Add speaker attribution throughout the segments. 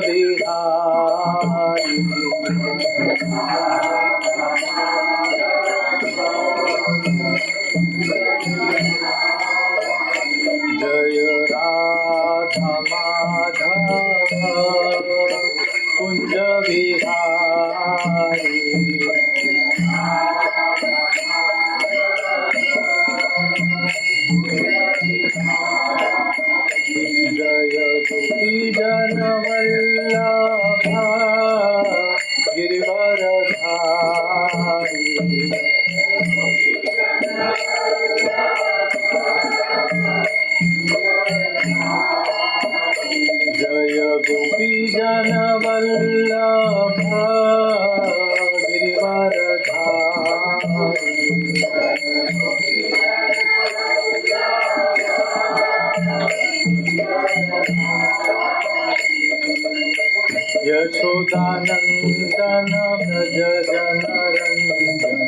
Speaker 1: बिहारी जय राधा माधव कुंज बिहारी जय गोपी जन वल्लभ गिरिवरधारी जय गोपी जन वल्लभ गिरिवरधारी यशोदानंदन व्रज जनरंजन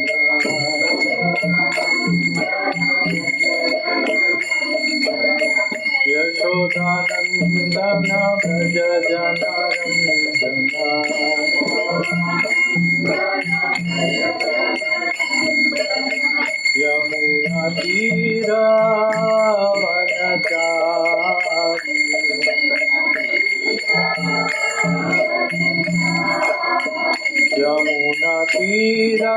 Speaker 1: यशोदानंदन व्रज जनरंजन यमुना तीरावनचारी यमुना तीरावनचारी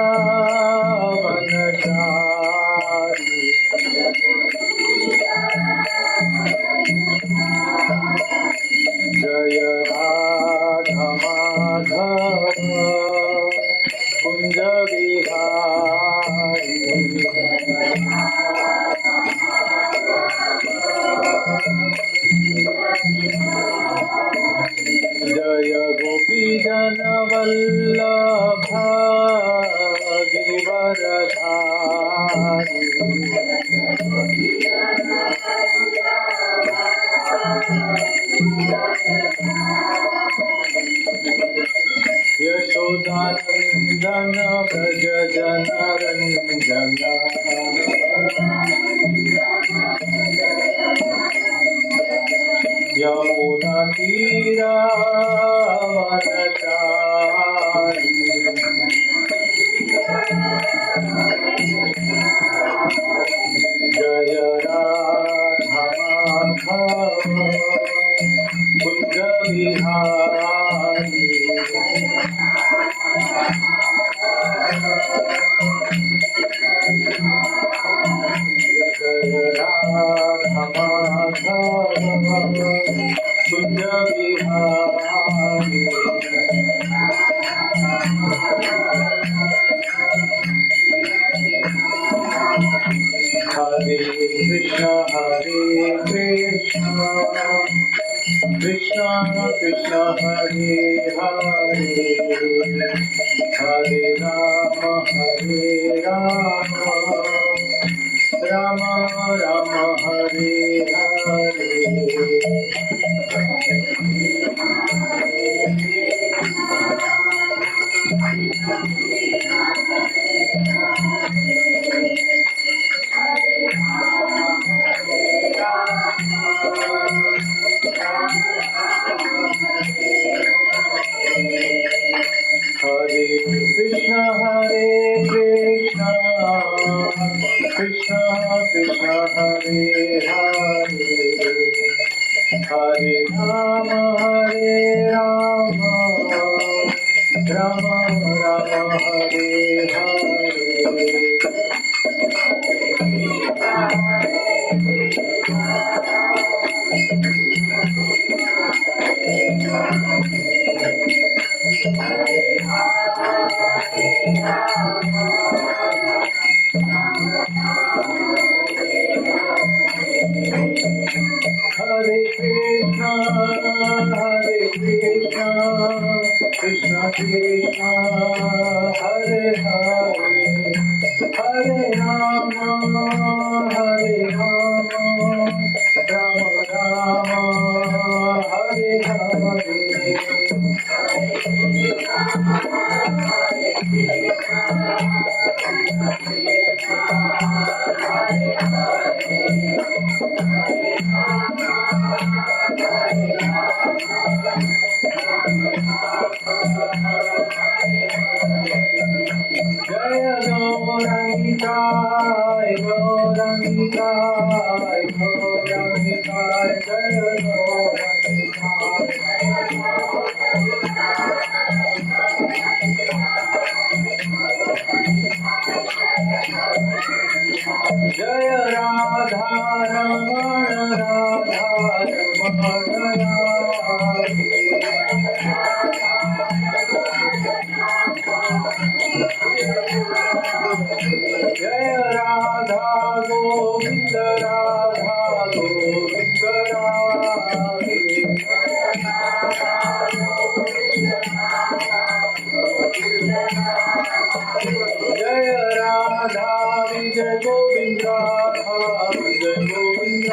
Speaker 1: जय राधा माधव कुंज बिहारी जय गोपी जन वल्लभ गिरिवरधारी यशोदानंदन व्रज जनरंजन यमुना तीरावनचारी जय राधा माधव कुंज बिहारी जय राधा माधव कुंज बिहारी हरे Krishna Krishna Krishna Hare Hare Hare Ram Ram Ram Hare Hare Hare Krishna Krishna Krishna Hare Hare Hare Ram Ram Ram Hare Hare Hare Krishna, Krishna Krishna, Hare Hare, Hare Rama, Rama Rama, Hare Hare. गौरांगिकाय गौरांगिकाय गौरांगिकाय जय गौरांगिकाय जय राधा रमण राधा रमण जय राधा गोविंद राधा गोविंद जय राधा विजय गोविंद राधा विजय गोविंद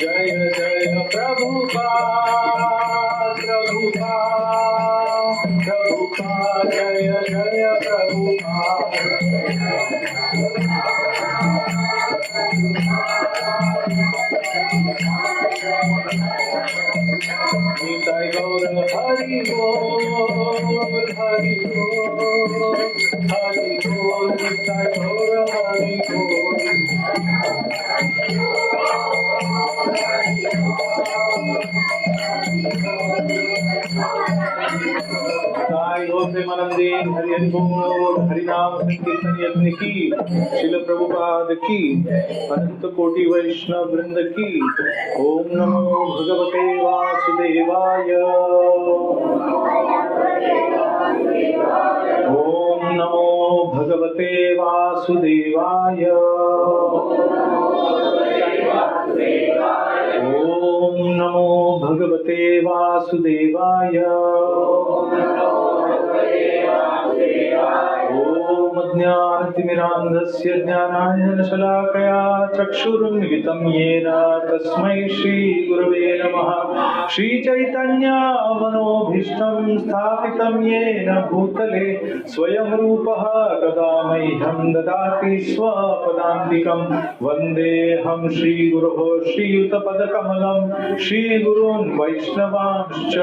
Speaker 1: जय जय प्रभुपाद प्रभुपाद प्रभुपाद जय जय प्रभुपाद निताय गौर हरि बोल हरि बोल हरि बोल निताय गौर हरि बोल प्रेमानंदे हरि हरि बोल हरि नाम संकीर्तन यज्ञ की श्रील प्रभुपाद की अनंत कोटि वैष्णव वृंद की ओम नमो भगवते वासुदेवाय ओम नमो भगवते वासुदेवाय ओम नमो भगवते वासुदेवाय ओम ज्ञानतिमिरान्धस्य ज्ञानाञ्जनशलाकया चक्षुरुन्मिलितं येन तस्मै श्रीगुरवे नमः। श्रीचैतन्यमनोभीष्टं स्थापितं येन भूतले स्वयं रूपः कदा मह्यं ददाति स्वपदान्तिकं। वन्देऽहं श्रीगुरोः श्रीयुतपदकमलं श्रीगुरून् वैष्णवांश्च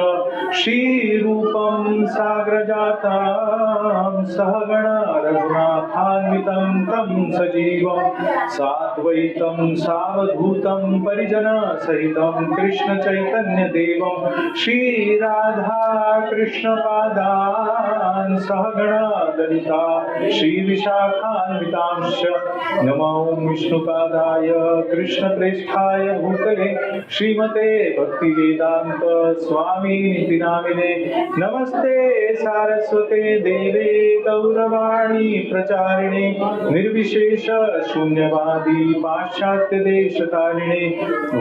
Speaker 1: श्रीरूपं साग्रजातं सहगण रघुनाथान्वितं तं सजीवं साद्वैतं सावधूतं परिजनसहितं कृष्णचैतन्यदेवं श्रीराधा कृष्णपादान् सहगण ललिता श्रीविशाखान्वितांश्च नमो विष्णुपादाय कृष्णप्रेष्ठाय भूतले श्रीमते भक्तिवेदान्त स्वामिनिति नामिने नमस्ते सारस्वते देवे गौरवाणी प्रचारिणे निर्विशेष शून्यवादी पाश्चात्य देशतारिणे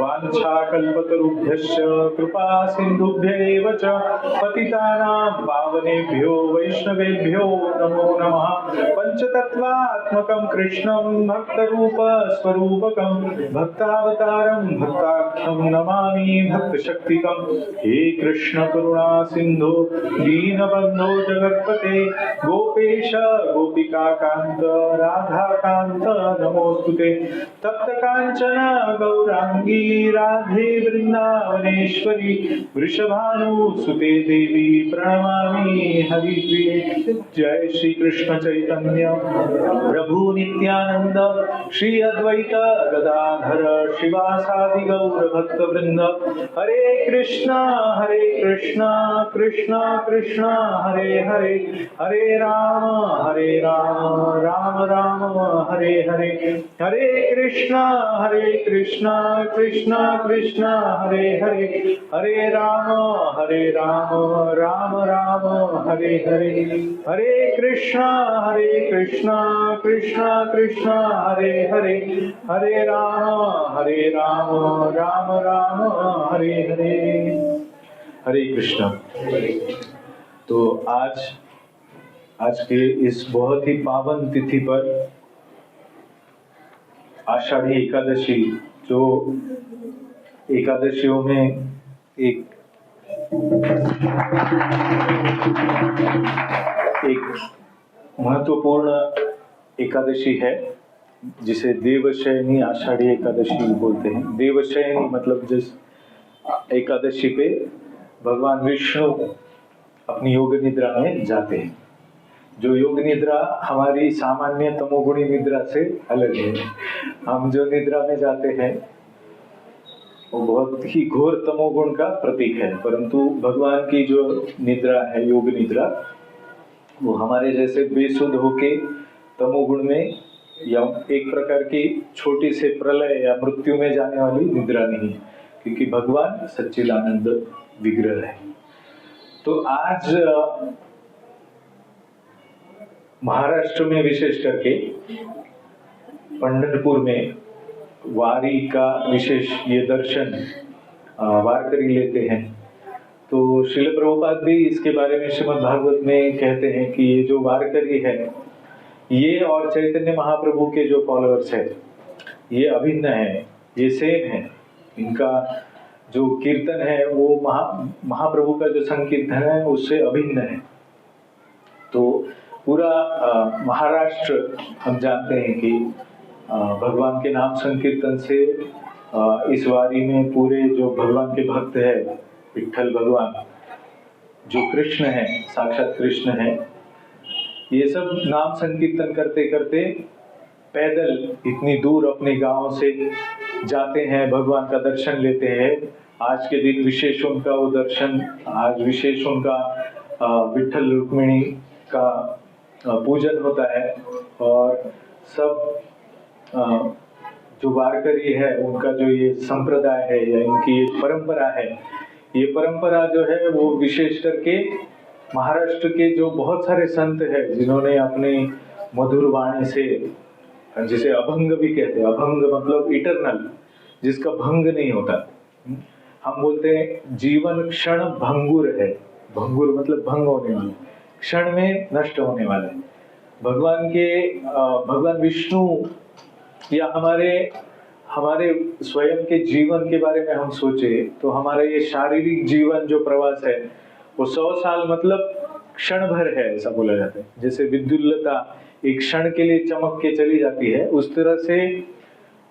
Speaker 1: वाञ्छाकल्पतरुभ्यश्च कृपा सिन्धुभ्यैव च पतितानां पावनेभ्यो वैष्णवेभ्यो नमो नमः। पंचतत्वात्मकं कृष्णं भक्तरूप स्वरूपकं भक्तावतारं भक्ताख्यं नमामि भक्तशक्तिकं। हे कृष्ण करुणा सिन्धु दीनबन्धो जगत्पते गोपेश गोपिकाकान्त राधाकान्त नमोस्तुते। तप्त कांचन गौरांगी राधे वृंदावनेश्वरी वृषभानुसुते देवी प्रणमामि हरिप्रिये। जय श्री कृष्ण चैतन्य प्रभु नित्यानंद श्री अद्वैत गदाधर शिवासादि गौर भक्त वृंद। हरे कृष्णा कृष्णा कृष्णा हरे हरे हरे राम राम राम हरे हरे। हरे कृष्णा कृष्णा कृष्णा हरे हरे हरे राम राम राम हरे हरे। हरे कृष्णा कृष्णा कृष्णा हरे हरे हरे राम राम राम हरे हरे। हरे कृष्णा। तो आज के इस बहुत ही पावन तिथि पर आषाढ़ी एकादशी, जो एकादशियों में एक महत्वपूर्ण एकादशी है जिसे देवशयनी आषाढ़ी एकादशी बोलते हैं। देवशयनी मतलब जिस एकादशी पे भगवान विष्णु अपनी योग निद्रा में जाते हैं। जो योग निद्रा हमारी सामान्य तमोगुणी निद्रा से अलग है। हम जो निद्रा में जाते हैं वो बहुत ही घोर तमोगुण का प्रतीक है, परंतु भगवान की जो निद्रा है, योग निद्रा, वो हमारे जैसे बेसुध होके तमोगुण में या एक प्रकार की छोटी से प्रलय या मृत्यु में जाने वाली निद्रा नहीं है, क्योंकि भगवान सच्चिदानंद विग्रह है। तो आज महाराष्ट्र में विशेष करके पंढरपुर में वारी का विशेष ये दर्शन वारकरी लेते हैं। तो श्रील प्रभुपाद भी इसके बारे में श्रीमद् भागवत में कहते हैं कि ये जो वारकरी है ये और चैतन्य महाप्रभु के जो फॉलोअर्स है ये अभिन्न है, ये सेम है। इनका जो कीर्तन है वो महाप्रभु का जो संकीर्तन है उससे अभिन्न है। तो पूरा महाराष्ट्र हम जानते हैं कि भगवान के नाम संकीर्तन से इस वारी में पूरे जो भगवान के भक्त है, विठ्ठल भगवान जो कृष्ण है, साक्षात कृष्ण है, ये सब नाम संकीर्तन करते करते पैदल इतनी दूर अपने गांव से जाते हैं, भगवान का दर्शन लेते हैं। आज के दिन विशेष उनका वो दर्शन, आज विशेष उनका विठ्ठल रुक्मिणी का पूजन होता है। और सब जो वारकरी है उनका जो ये संप्रदाय है या इनकी ये परंपरा है, ये परंपरा जो है वो विशेष करके महाराष्ट्र के जो बहुत सारे संत हैं जिन्होंने अपने मधुर वाणी से, जिसे अभंग भी कहते हैं, अभंग मतलब इटरनल, जिसका भंग नहीं होता। हम बोलते हैं जीवन क्षण भंगुर है, भंगुर मतलब भंग होने वाला, क्षण में नष्ट होने वाला है। भगवान विष्णु या हमारे स्वयं के जीवन के बारे में हम सोचे तो हमारा ये शारीरिक जीवन जो प्रवास है वो 100 साल मतलब क्षण भर है, ऐसा बोला जाता है। जैसे विद्युल्लता एक क्षण के लिए चमक के चली जाती है, उस तरह से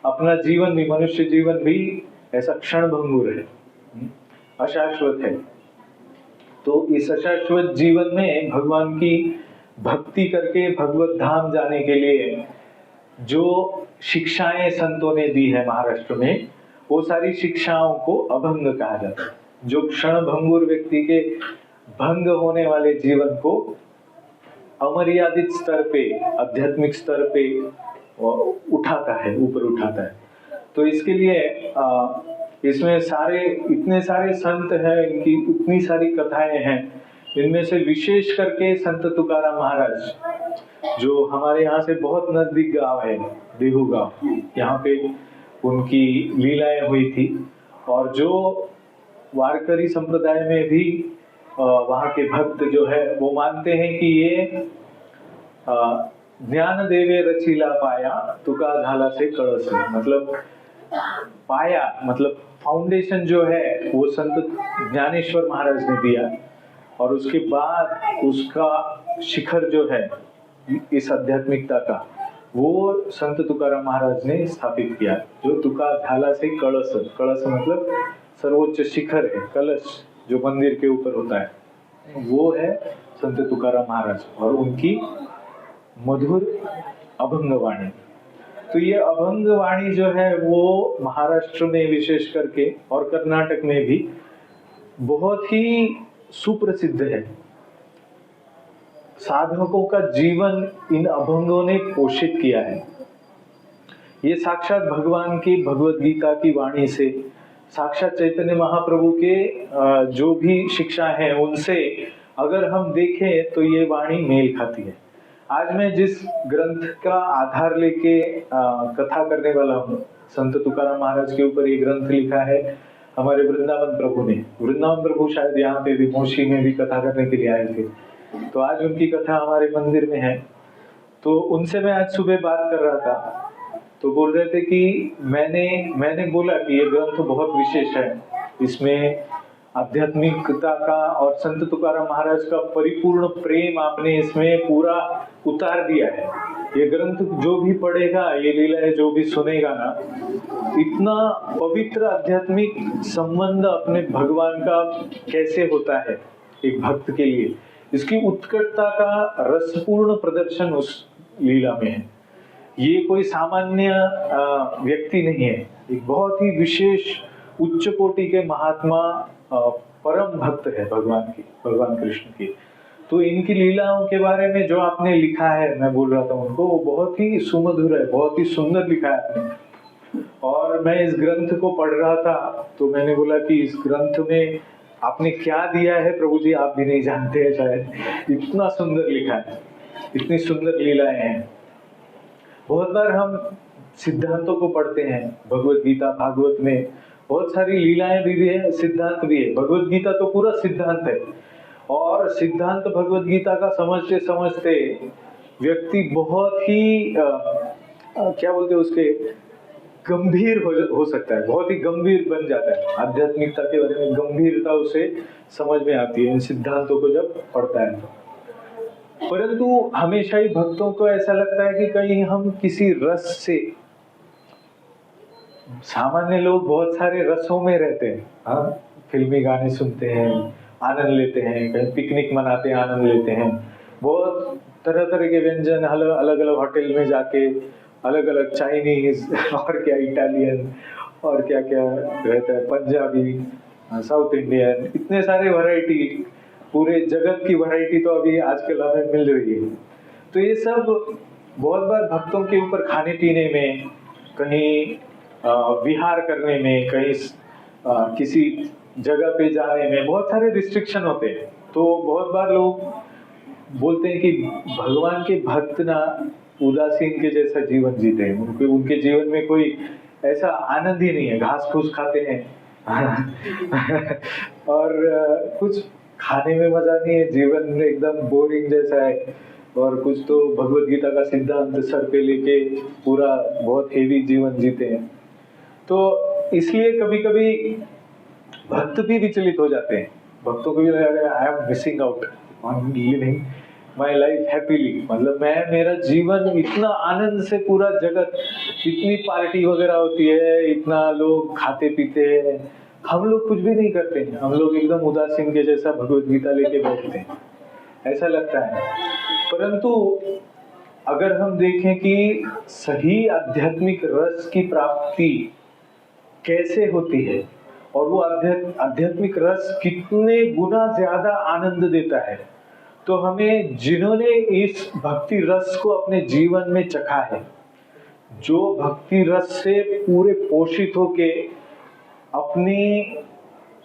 Speaker 1: अपना जीवन भी, मनुष्य जीवन भी ऐसा क्षण भंगुर है, अशाश्वत है। तो इस अशाश्वत जीवन में भगवान की भक्ति करके भगवत धाम जाने के लिए जो शिक्षाएं संतों ने दी है महाराष्ट्र में, वो सारी शिक्षाओं को अभंग कहा जाता है। जो क्षण भंगुर व्यक्ति के भंग होने वाले जीवन को अमर्यादित स्तर पे, आध्यात्मिक स्तर पे उठाता है, ऊपर उठाता है। तो इसके लिए इसमें इतने सारे संत हैं, इनकी इतनी सारी कथाएं हैं। इनमें से विशेष करके संत तुकाराम महाराज, जो हमारे यहाँ से बहुत नजदीक गांव है, देहू गांव, यहाँ पे उनकी लीलाएं हुई थी। और जो वारकरी संप्रदाय में भी वहाँ के भक्त जो है वो मानते हैं कि ये ज्ञान देवे रचिला पाया तुका झाला से कळस, मतलब पाया मतलब फाउंडेशन जो है वो संत ज्ञानेश्वर महाराज ने दिया, और उसके बाद उसका शिखर जो है इस आध्यात्मिकता का वो संत तुकाराम महाराज ने स्थापित किया। जो तुका झाला से कलश, कलश मतलब सर्वोच्च शिखर है, कलश जो मंदिर के ऊपर होता है, वो है संत तुकाराम महाराज और उनकी मधुर अभंग वाणी। तो ये अभंग वाणी जो है वो महाराष्ट्र में विशेष करके और कर्नाटक में भी बहुत ही सुप्रसिद्ध है। साधकों का जीवन इन अभंगों ने पोषित किया है। ये साक्षात भगवान की भगवत गीता की वाणी से, साक्षात चैतन्य महाप्रभु के जो भी शिक्षा है उनसे अगर हम देखें तो ये वाणी मेल खाती है। आज मैं जिस ग्रंथ का आधार लेके कथा करने वाला हूँ, संत तुकाराम महाराज के ऊपर ये ग्रंथ लिखा है हमारे वृंदावन प्रभु ने। वृंदावन प्रभु शायद यहाँ पे भी मोशी में भी कथा करने के लिए आए थे, तो आज उनकी कथा हमारे मंदिर में है। तो उनसे मैं आज सुबह बात कर रहा था, तो बोल रहे थे कि मैंने बोला कि ये ग्रंथ बहुत विशेष है, इसमें आध्यात्मिकता का और संत तुकाराम महाराज का परिपूर्ण प्रेम आपने इसमें पूरा उतार दिया है। ये ग्रंथ जो भी पढ़ेगा, ये लीलाएं जो भी सुनेगा ना, इतना पवित्र आध्यात्मिक संबंध अपने भगवान का कैसे होता है एक भक्त के लिए, इसकी उत्कटता का रसपूर्ण प्रदर्शन उस लीला में है। ये कोई सामान्य व्यक्ति नहीं है, एक बहुत ही विशेष उच्च कोटि के महात्मा परम भक्त है भगवान की, भगवान कृष्ण की। तो इनकी लीलाओं के बारे में जो आपने लिखा है, मैं बोल रहा था उनको, वो बहुत ही सुमधुर है, बहुत ही सुंदर लिखा है आपने। और मैं इस ग्रंथ को पढ़ रहा था तो मैंने बोला कि इस ग्रंथ में आपने क्या दिया है प्रभु जी, आप भी नहीं जानते हैं शायद। इतना सुंदर लिखा है, इतनी सुंदर लीलाएं हैं। बहुत बार हम सिद्धांतों को पढ़ते हैं, भगवत गीता भागवत में बहुत सारी लीलाएं भी है, सिद्धांत भी है। भगवत गीता तो पूरा सिद्धांत है, और सिद्धांत भगवत गीता का समझते समझते व्यक्ति बहुत ही क्या बोलते हैं उसके, गंभीर हो सकता है, बहुत ही गंभीर बन जाता है। आध्यात्मिकता के बारे में गंभीरता उसे समझ में आती है इन सिद्धांतों को जब पढ़ता है। परंतु हमेशा ही भक्तों को ऐसा लगता है कि कहीं हम किसी रस से, सामान्य लोग बहुत सारे रसों में रहते हैं, हाँ, फिल्मी गाने सुनते हैं, आनंद लेते हैं, कहीं पिकनिक मनाते हैं, आनंद लेते हैं, बहुत तरह तरह के व्यंजन अलग अलग होटल में जाके, अलग अलग चाइनीज और क्या इटालियन और क्या क्या रहता है, पंजाबी, साउथ इंडियन, इतने सारे वैरायटी, पूरे जगत की वैरायटी तो अभी आजकल हमें मिल रही है। तो ये सब बहुत बार भक्तों के ऊपर खाने पीने में, कहीं विहार करने में, कहीं किसी जगह पे जाने में बहुत सारे रिस्ट्रिक्शन होते हैं। तो बहुत बार लोग बोलते हैं कि भगवान के भक्त ना उदासीन के जैसा जीवन जीते हैं, उनके जीवन में कोई ऐसा आनंद ही नहीं है, घास फूस खाते हैं और कुछ खाने में मजा नहीं है, जीवन एकदम बोरिंग जैसा है। और कुछ तो भगवत गीता का सिद्धांत सर पे लेके पूरा बहुत हेवी जीवन जीते हैं। तो इसलिए कभी कभी भक्त भी विचलित हो जाते हैं, भक्तों को भी लगेगा I am missing out on living my life happily, मतलब मैं, मेरा जीवन इतना आनंद से, पूरा जगत, इतनी पार्टी वगैरह होती है, इतना लोग खाते पीते हैं, हम लोग कुछ भी नहीं करते हैं, हम लोग एकदम उदासीन के जैसा भगवत गीता लेके बैठते हैं, ऐसा लगता है। परंतु अगर हम देखें कि सही आध्यात्मिक रस की प्राप्ति कैसे होती है और वो आध्यात्मिक रस कितने गुना ज्यादा आनंद देता है, तो हमें जिन्होंने इस भक्ति रस को अपने जीवन में चखा है, जो भक्ति रस से पूरे पोषित होके अपनी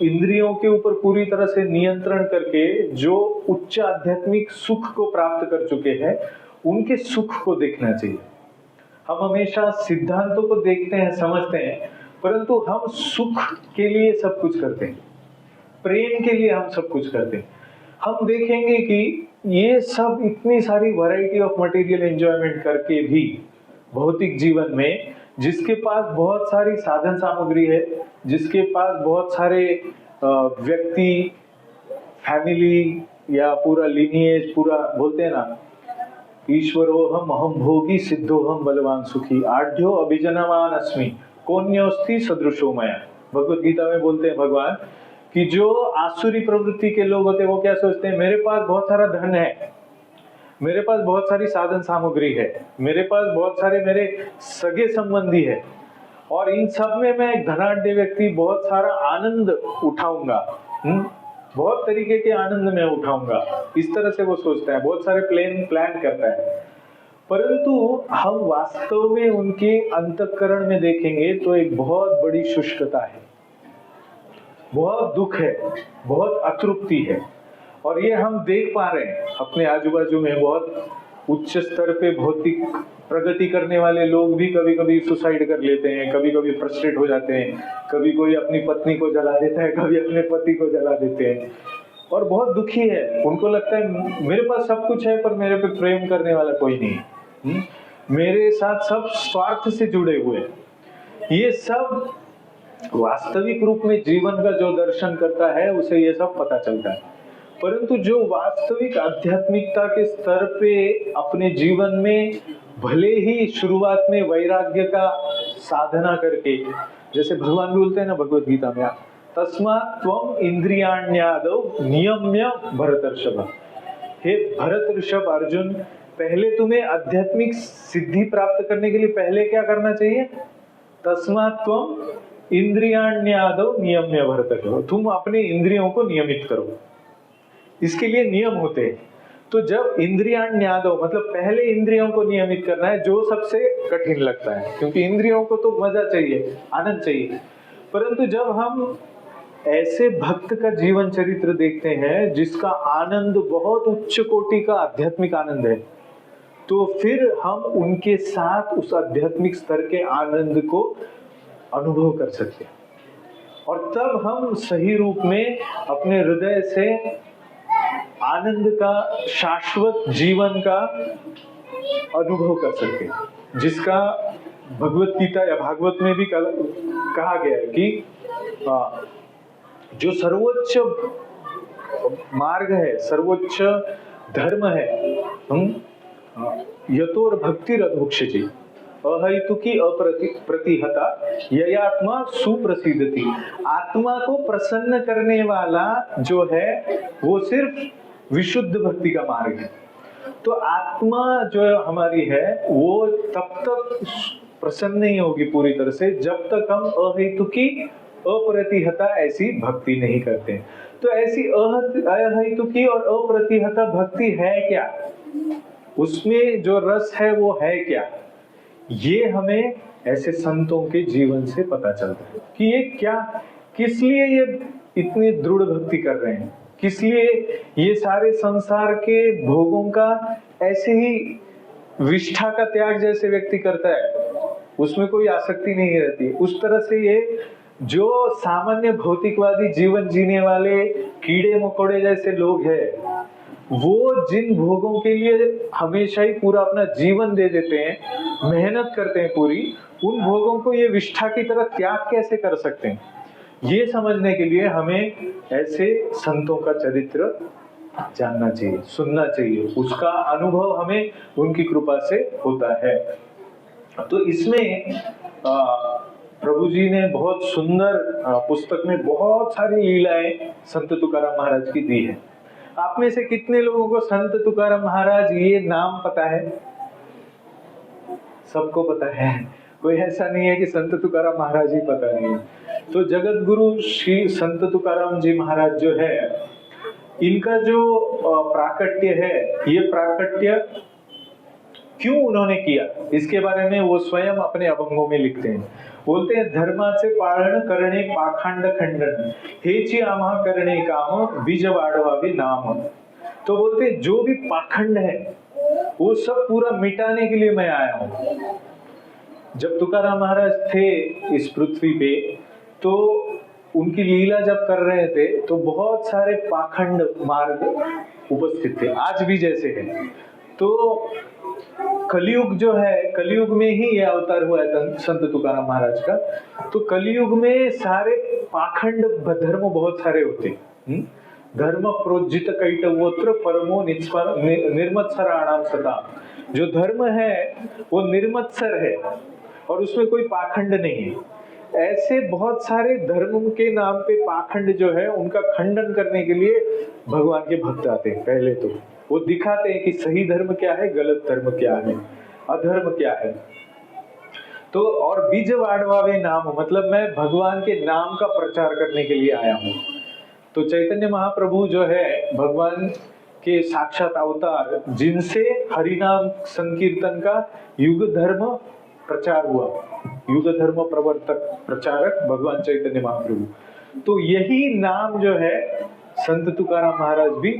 Speaker 1: इंद्रियों के ऊपर पूरी तरह से नियंत्रण करके जो उच्च आध्यात्मिक सुख को प्राप्त कर चुके हैं, उनके सुख को देखना चाहिए। हम हमेशा सिद्धांतों को देखते हैं, समझते हैं, परंतु हम सुख के लिए सब कुछ करते हैं, प्रेम के लिए हम सब कुछ करते हैं। हम देखेंगे कि ये सब इतनी सारी वैरायटी ऑफ मटेरियल एंजॉयमेंट करके भी भौतिक जीवन में, जिसके पास बहुत सारी साधन सामग्री है, जिसके पास बहुत सारे व्यक्ति, फैमिली या पूरा लिनिएज, पूरा बोलते हैं ना, ईश्वरोहम अहम भोगी सिद्धोहम बलवान सुखी आढ्यो अभिजनवान अस्मि कोन्योस्ति सदृशो मया। भगवत गीता में बोलते हैं भगवान कि जो आसुरी प्रवृत्ति के लोग होते हैं वो क्या सोचते हैं, मेरे पास बहुत सारा धन है, मेरे पास बहुत सारी साधन सामग्री है, मेरे पास बहुत सारे मेरे सगे संबंधी है, और इन सब में मैं एक धनाढ्य व्यक्ति बहुत सारा आनंद उठाऊंगा, बहुत तरीके के आनंद में उठाऊंगा, इस तरह से वो सोचता है, बहुत सारे प्लान करता है। परंतु हम वास्तव में उनके अंतःकरण में देखेंगे तो एक बहुत बड़ी शुष्कता है, बहुत दुख है, बहुत अतृप्ति है। और ये हम देख पा रहे हैं अपने आजू बाजू में, बहुत उच्च स्तर पे भौतिक प्रगति करने वाले लोग भी कभी कभी सुसाइड कर लेते हैं, कभी कभी फ्रस्ट्रेट हो जाते हैं, कभी कोई अपनी पत्नी को जला देता है, कभी अपने पति को जला देते हैं, और बहुत दुखी है। उनको लगता है मेरे पास सब कुछ है पर मेरे पे प्रेम करने वाला कोई नहीं, मेरे साथ सब स्वार्थ से जुड़े हुए। ये सब वास्तविक रूप में जीवन का जो दर्शन करता है उसे ये सब पता चलता है। परंतु जो वास्तविक आध्यात्मिकता के स्तर पे अपने जीवन में भले ही शुरुआत में वैराग्य का साधना करके, जैसे भगवान बोलते हैं ना भगवत गीता में, तस्मात् त्वम इंद्रियाण्यादौ नियम्य भरतर्षभ। हे भरत ऋषभ अर्जुन, पहले तुम्हें आध्यात्मिक सिद्धि प्राप्त करने के लिए पहले क्या करना चाहिए? तस्मात् त्वम इंद्रियाण्यादौ नियम्य भरतर्षभ, तुम अपने इंद्रियों को नियमित करो। इसके लिए नियम होते हैं। तो जब इंद्रियाण्यादौ मतलब पहले इंद्रियों को नियमित करना है, जो सबसे कठिन लगता है, क्योंकि इंद्रियों को तो मजा चाहिए, आनंद चाहिए। परंतु जब हम ऐसे भक्त का जीवन चरित्र देखते हैं जिसका आनंद बहुत उच्च कोटि का आध्यात्मिक आनंद है, तो फिर हम उनके साथ उस आध्यात्मिक स्तर के आनंद को अनुभव कर सकते हैं, और तब हम सही रूप में अपने हृदय से आनंद का, शाश्वत जीवन का अनुभव कर सकते हैं, जिसका भगवत गीता या भागवत में भी कहा गया है कि जो सर्वोच्च मार्ग है, सर्वोच्च धर्म है, हम यतोर भक्ति रधोक्षजी अहैतुकी अप्रतिहता ययात्मा सुप्रसिद्धति। आत्मा को प्रसन्न करने वाला जो है वो सिर्फ विशुद्ध भक्ति का मार्ग है। तो आत्मा जो हमारी है वो तब तक प्रसन्न नहीं होगी पूरी तरह से जब तक हम अहेतुकी अप्रतिहता ऐसी भक्ति नहीं करते। तो ऐसी अहेतुकी और अप्रतिहता भक्ति है क्या, उसमें जो रस है वो है क्या, ये हमें ऐसे संतों के जीवन से पता चलता है कि ये क्या, किस लिए ये इतनी दृढ़ भक्ति कर रहे हैं, किस लिए ये सारे संसार के भोगों का ऐसे ही विष्ठा का त्याग जैसे व्यक्ति करता है, उसमें कोई आसक्ति नहीं रहती, उस तरह से ये जो सामान्य भौतिकवादी जीवन जीने वाले कीड़े मकोड़े जैसे लोग हैं, वो जिन भोगों के लिए हमेशा ही पूरा अपना जीवन दे देते हैं, मेहनत करते हैं पूरी, उन भोगों को ये विष्ठा की तरह त्याग कैसे कर सकते हैं, ये समझने के लिए हमें ऐसे संतों का चरित्र जानना चाहिए, सुनना चाहिए, उसका अनुभव हमें उनकी कृपा से होता है। तो इसमें प्रभु जी ने बहुत सुंदर पुस्तक में बहुत सारी लीलाएं संत तुकाराम महाराज की दी है। आप में से कितने लोगों को संत तुकाराम महाराज ये नाम पता है? सबको पता है, कोई ऐसा नहीं है कि संत तुकाराम महाराज ही पता नहीं है। तो जगत गुरु श्री संत तुकाराम जी महाराज जो है, इनका जो प्राकट्य है, ये प्राकट्य क्यों उन्होंने किया, इसके बारे में वो स्वयं अपने अभंगों में लिखते हैं। बोलते हैं, धर्माचे पालन करणे पाखंड खंडन, हेची आमा करणे काम, बीज वाड़वावे नाम। तो बोलते हैं जो भी पाखंड है वो सब पूरा मिटाने के लिए मैं आया हूँ। जब तुकाराम महाराज थे इस पृथ्वी पे, तो उनकी लीला जब कर रहे थे तो बहुत सारे पाखंड मार्ग उपस्थित थे, आज भी जैसे है। तो कलयुग जो है, कलयुग में ही ये अवतार हुआ है संत तुकाराम महाराज का। तो कलयुग में सारे पाखंड धर्म बहुत सारे होते, धर्म प्रोज्जित कैटवोत्र परमो निर्मत्सराणाम सता। जो धर्म है वो निर्मत्सर है और उसमें कोई पाखंड नहीं है। ऐसे बहुत सारे धर्म के नाम पे पाखंड जो है उनका खंडन करने के लिए भगवान के भक्त आते हैं। पहले तो वो दिखाते हैं कि सही धर्म क्या है, गलत धर्म क्या है, अधर्म क्या है। तो और बीज वाड़वावे नाम, मतलब मैं भगवान के नाम का प्रचार करने के लिए आया हूँ। तो चैतन्य महाप्रभु जो है भगवान के साक्षात अवतार, जिनसे हरिनाम संकीर्तन का युग धर्म प्रचार हुआ, युग धर्म प्रवर्तक प्रचारक भगवान चैतन्य महाप्रभु। तो यही नाम जो है संत तुकाराम महाराज भी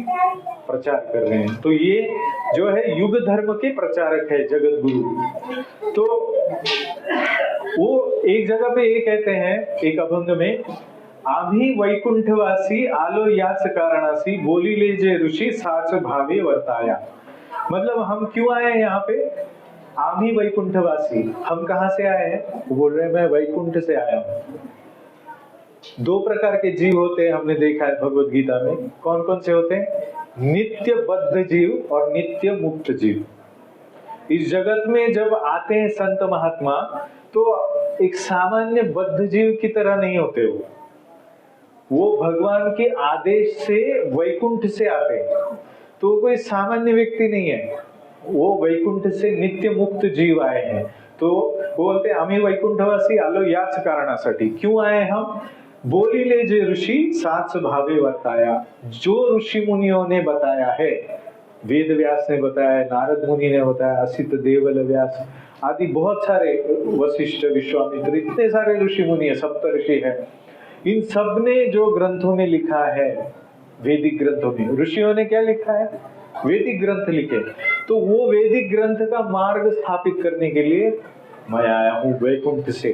Speaker 1: प्रचार कर रहे हैं। तो ये जो है युग धर्म के प्रचारक है जगत गुरु। तो वो एक जगह पे ये कहते हैं एक अभंग में, आम्ही वैकुंठवासी आलो याच कारणासी, बोली ले जे ऋषि साच भावे वर्ताया। मतलब हम क्यों आए हैं यहाँ पे? आम्ही वैकुंठवासी, हम कहाँ से आए हैं? वो बोल रहे हैं मैं वैकुंठ से आया हूँ। दो प्रकार के जीव होते हैं, हमने देखा है भगवत गीता में। कौन कौन से होते हैं? नित्य बद्ध जीव और नित्य मुक्त जीव। इस जगत में जब आते हैं संत महात्मा, तो एक सामान्य बद्ध जीव की तरह नहीं होते। वो भगवान के आदेश से वैकुंठ से आते हैं, तो कोई सामान्य व्यक्ति नहीं है, वो वैकुंठ से नित्य मुक्त जीव आए हैं। तो वो बोलते हैं आम्ही वैकुंठवासी आलो याच कारणासाठी। क्यों आए हम? बोलिले जे ऋषि साच भावे बताया। जो ऋषि मुनियों ने बताया है, वेद व्यास ने बताया, नारद मुनि ने बताया, असित देवल व्यास आदि बहुत सारे, वशिष्ठ, विश्वामित्र, इतने सारे ऋषि मुनि है, सप्तऋषि है। इन सब ने जो ग्रंथों में लिखा है, वैदिक ग्रंथों में, ऋषियों ने क्या लिखा है? वैदिक ग्रंथ लिखे। तो वो वैदिक ग्रंथ का मार्ग स्थापित करने के लिए मैं आया हूं वैकुंठ से।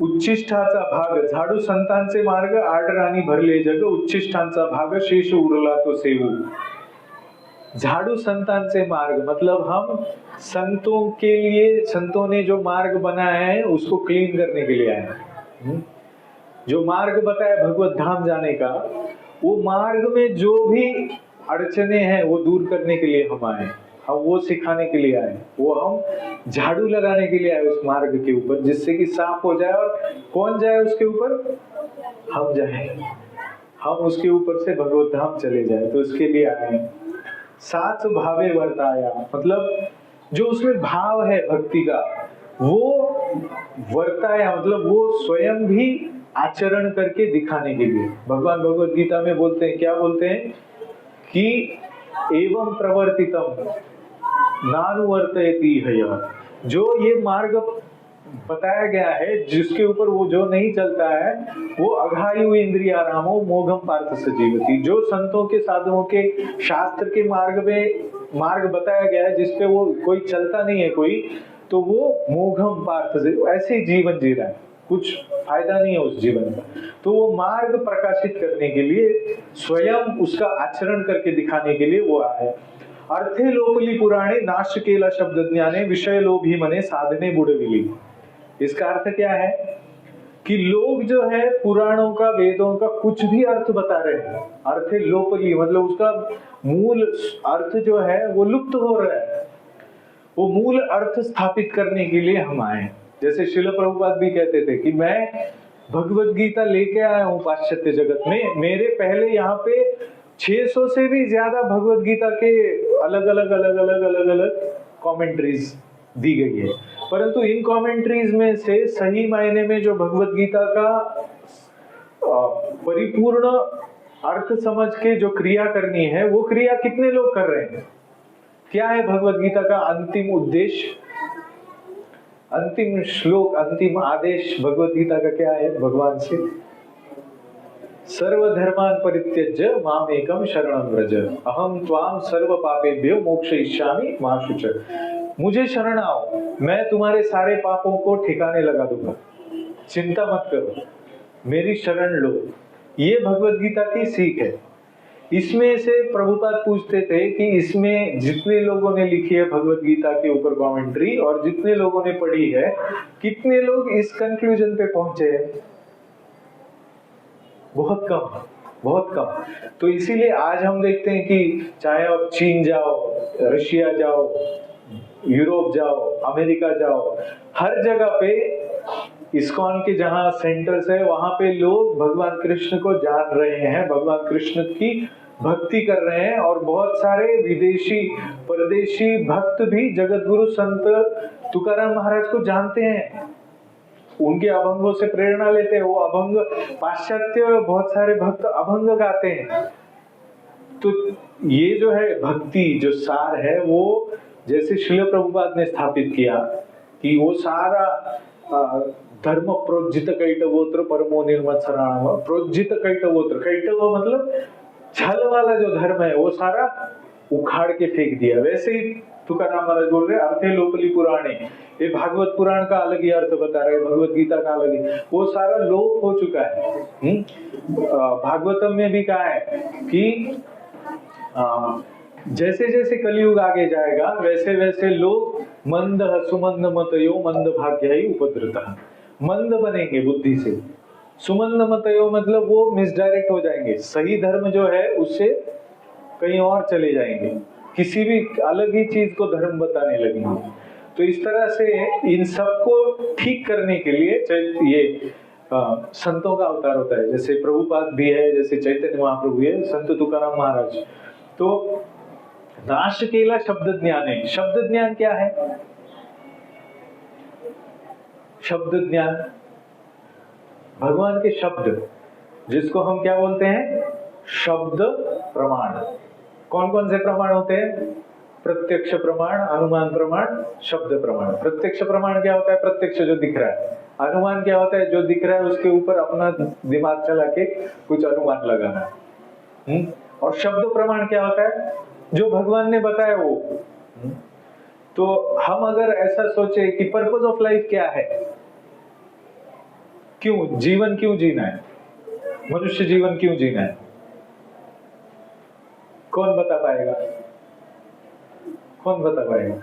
Speaker 1: उच्छिष्टाचा भाग झाडू संतांचे मार्ग, आडराणी भरले जग, उच्छिष्टांचा भाग शेष उरला तो सेवू। झाड़ू संतांचे मार्ग मतलब हम संतों के लिए, संतों ने जो मार्ग बनाया है उसको क्लीन करने के लिए आए हैं। जो मार्ग बताया भगवत धाम जाने का, वो मार्ग में जो भी अड़चने हैं वो दूर करने के लिए हम आए। हम वो सिखाने के लिए आए, वो हम झाड़ू लगाने के लिए आए उस मार्ग के ऊपर, जिससे कि साफ हो जाए। और कौन जाए उसके ऊपर? हम जाए, हम उसके ऊपर से भगवत धाम चले जाए, तो उसके लिए आए। साच भावे वर्ताया मतलब जो उसमें भाव है भक्ति का, वो वर्ताया मतलब वो स्वयं भी आचरण करके दिखाने के लिए। भगवान भगवत गीता में बोलते हैं, क्या बोलते हैं कि एवं प्रवर्तितम नानुवर्तयति हयः। जो ये मार्ग बताया गया है, जिसके ऊपर वो जो नहीं चलता है, वो अघायु इंद्रियारामो मोघम पार्थ सजीवति। जो संतों के, साधुओं के, शास्त्र के मार्ग में मार्ग बताया गया है, जिसपे वो कोई चलता नहीं है कोई, तो वो मोघम पार्थ से ऐसे ही जीवन जी रहा है, कुछ फायदा नहीं है उस जीवन का। तो वो मार्ग प्रकाशित करने के लिए, स्वयं उसका आचरण करके दिखाने के लिए वो आया है। अर्थे लोपली पुराणे नाश केला शब्द ज्ञाने, विषय लोभी मने साधने बुढ़विली। इसका अर्थ क्या है कि लोग जो है पुराणों का, वेदों का कुछ भी अर्थ बता रहे हैं। अर्थे लोपली मतलब उसका मूल अर्थ जो है वो लुप्त हो रहा है। वो मूल अर्थ स्थापित करने के लिए हम आए। जैसे श्रील प्रभुपाद भी कहते थे कि मैं भगवत गीता लेके आया हूँ पाश्चात्य जगत में। मेरे पहले यहाँ पे 600 से भी ज्यादा भगवत गीता के अलग अलग कमेंट्रीज दी गई है, परंतु इन कमेंट्रीज में से सही मायने में जो भगवत गीता का परिपूर्ण अर्थ समझ के जो क्रिया करनी है, वो क्रिया कितने लोग कर रहे हैं? क्या है भगवत गीता का अंतिम उद्देश्य, अंतिम श्लोक, अंतिम आदेश भगवत गीता का क्या है भगवान से? सर्वधर्मान् परित्यज्य माम एकम शरणं व्रज, अहम त्वाम सर्व पापेभ्यो मोक्षयिष्यामि मा शुच। मुझे शरण आओ, मैं तुम्हारे सारे पापों को ठिकाने लगा दूंगा, चिंता मत करो, मेरी शरण लो। ये भगवत गीता की सीख है। इसमें से प्रभुपाद पूछते थे कि इसमें जितने लोगों ने लिखी है भगवत गीता के ऊपर कमेंट्री और जितने लोगों ने पढ़ी है, कितने लोग इस कंक्लूजन पे पहुंचे हैं? बहुत कम, बहुत कम। तो इसीलिए आज हम देखते हैं कि चाहे आप चीन जाओ, रशिया जाओ, यूरोप जाओ, अमेरिका जाओ, हर जगह पे इस्कॉन के जहां सेंटर्स है, वहां पे लोग भगवान कृष्ण को जान रहे हैं, भगवान कृष्ण की भक्ति कर रहे हैं। और बहुत सारे विदेशी, परदेशी भक्त भी जगत गुरु संत तुकाराम महाराज को जानते हैं, उनके अभंगों से प्रेरणा लेते हैं। वो अभंग, पाश्चात्य बहुत सारे भक्त अभंग गाते हैं। तो ये जो है भक्ति, जो सार है, वो जैसे श्रील प्रभुपाद ने स्थापित किया कि वो सारा धर्म प्रोज्जित कैटवोत्र परमो निर्मत्सराणाम। प्रोज्जित कैटवोत्र, कैटव मतलब छल वाला जो धर्म है, वो सारा उखाड़ के फेंक दिया। वैसे ही तुकाराम महाराज बोल रहे अर्थे लोपली पुराणे, ये भागवत पुराण का अलग ही अर्थ बता रहे, भगवत गीता का अलग ही, वो सारा लोप हो चुका है। भागवतम में भी कहा है कि जैसे जैसे कलयुग आगे जाएगा, वैसे वैसे लोग मंद सुमंद मतयो मंद भाग्य उपद्रुतः। मंद बनेंगे बुद्धि से। सुमंद मतयो मतलब वो मिसडायरेक्ट हो जाएंगे, सही धर्म जो है उससे कहीं और चले जाएंगे, किसी भी अलग ही चीज को धर्म बताने लगेंगे। तो इस तरह से इन सबको ठीक करने के लिए ये संतों का अवतार होता है, जैसे प्रभुपाद भी है, जैसे चैतन्य महाप्रभु है, संत तुकाराम महाराज। तो नाश केला शब्द ज्ञान है। शब्द ज्ञान क्या है? शब्द ज्ञान भगवान के शब्द, जिसको हम क्या बोलते हैं? शब्द प्रमाण। कौन कौन से प्रमाण होते हैं? प्रत्यक्ष प्रमाण, अनुमान प्रमाण, शब्द प्रमाण। प्रत्यक्ष प्रमाण क्या होता है? प्रत्यक्ष जो दिख रहा है। अनुमान क्या होता है? जो दिख रहा है उसके ऊपर अपना दिमाग चला के कुछ अनुमान लगाना। और शब्द प्रमाण क्या होता है? जो भगवान ने बताया वो। तो हम अगर ऐसा सोचे कि पर्पस ऑफ लाइफ क्या है, क्यों जीवन क्यों जीना है, मनुष्य जीवन क्यों जीना है, कौन बता पाएगा? कौन बता पाएगा?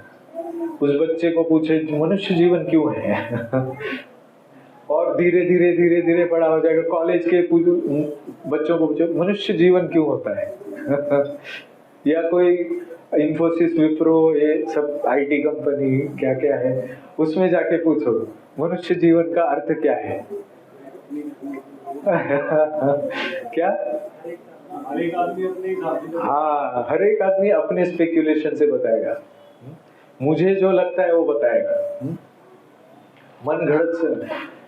Speaker 1: उस बच्चे को पूछे मनुष्य जीवन क्यों है और धीरे धीरे धीरे धीरे बड़ा हो जाएगा। कॉलेज के बच्चों को पूछो मनुष्य जीवन क्यों होता है या कोई इन्फोसिस, विप्रो, ये सब आईटी कंपनी क्या क्या है, उसमें जाके पूछो मनुष्य जीवन का अर्थ क्या है क्या? हाँ, हर एक आदमी अपने स्पेक्यूलेशन से बताएगा, मुझे जो लगता है वो बताएगा, मन घड़त से।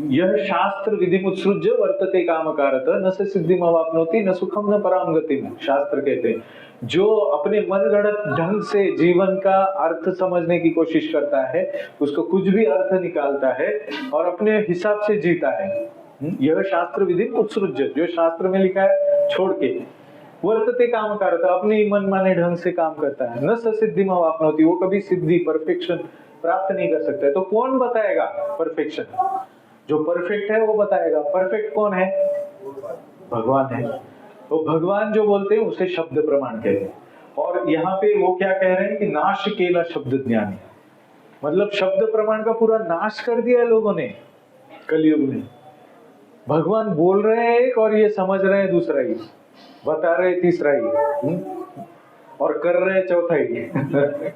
Speaker 1: यह शास्त्र विधि उत्सृज्य वर्तते कामकारत न से सिद्धिम अवाप्नोति न सुखम न पराम गतिम। शास्त्र कहते हैं जो अपने मन गढ़त ढंग से जीवन का अर्थ समझने की कोशिश करता है, उसको कुछ भी अर्थ निकालता है और अपने हिसाब से जीता है, यह शास्त्र विधि उत्सृज्य, जो शास्त्र में लिखा है छोड़ के, वर्तते काम करता, अपने मन माने ढंग से काम करता है, न सिद्धि में अवाप्नोति, वो कभी सिद्धि परफेक्शन प्राप्त नहीं कर सकता है। तो कौन बताएगा परफेक्शन? जो परफेक्ट है वो बताएगा। परफेक्ट कौन है? भगवान है। तो भगवान जो बोलते हैं उसे शब्द प्रमाण कहते हैं। और यहाँ पे वो क्या कह रहे हैं कि नाश केला शब्द ज्ञान, मतलब शब्द प्रमाण का पूरा नाश कर दिया है लोगों ने कलयुग में। भगवान बोल रहे हैं एक और ये समझ रहे हैं दूसरा ही, बता रहे तीसरा ही, और कर रहे चौथा ही।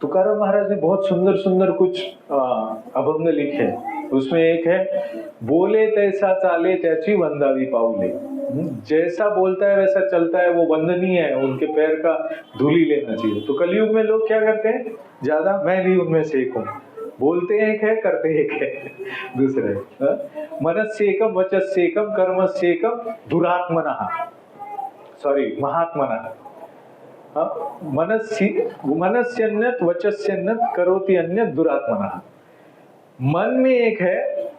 Speaker 1: तुकाराम महाराज ने बहुत सुंदर सुंदर कुछ अभंग लिखे। उसमें एक है, बोले तैसा चाले त्याची वंदावी पाऊले। जैसा बोलता है वैसा चलता है, वो वंदनीय है, उनके पैर का धूली लेना चाहिए। तो कलयुग में लोग क्या करते हैं ज्यादा, मैं भी उनमें से एक हूँ, बोलते एक है करते एक है दूसरे। मनस्येकम वचस्येकम कर्मस्येकम दुरात्मनः, सॉरी महात्मनः। मनस्यन्यत वचस्यन्यत करोति अन्यत दुरात्मनः। मन में एक है,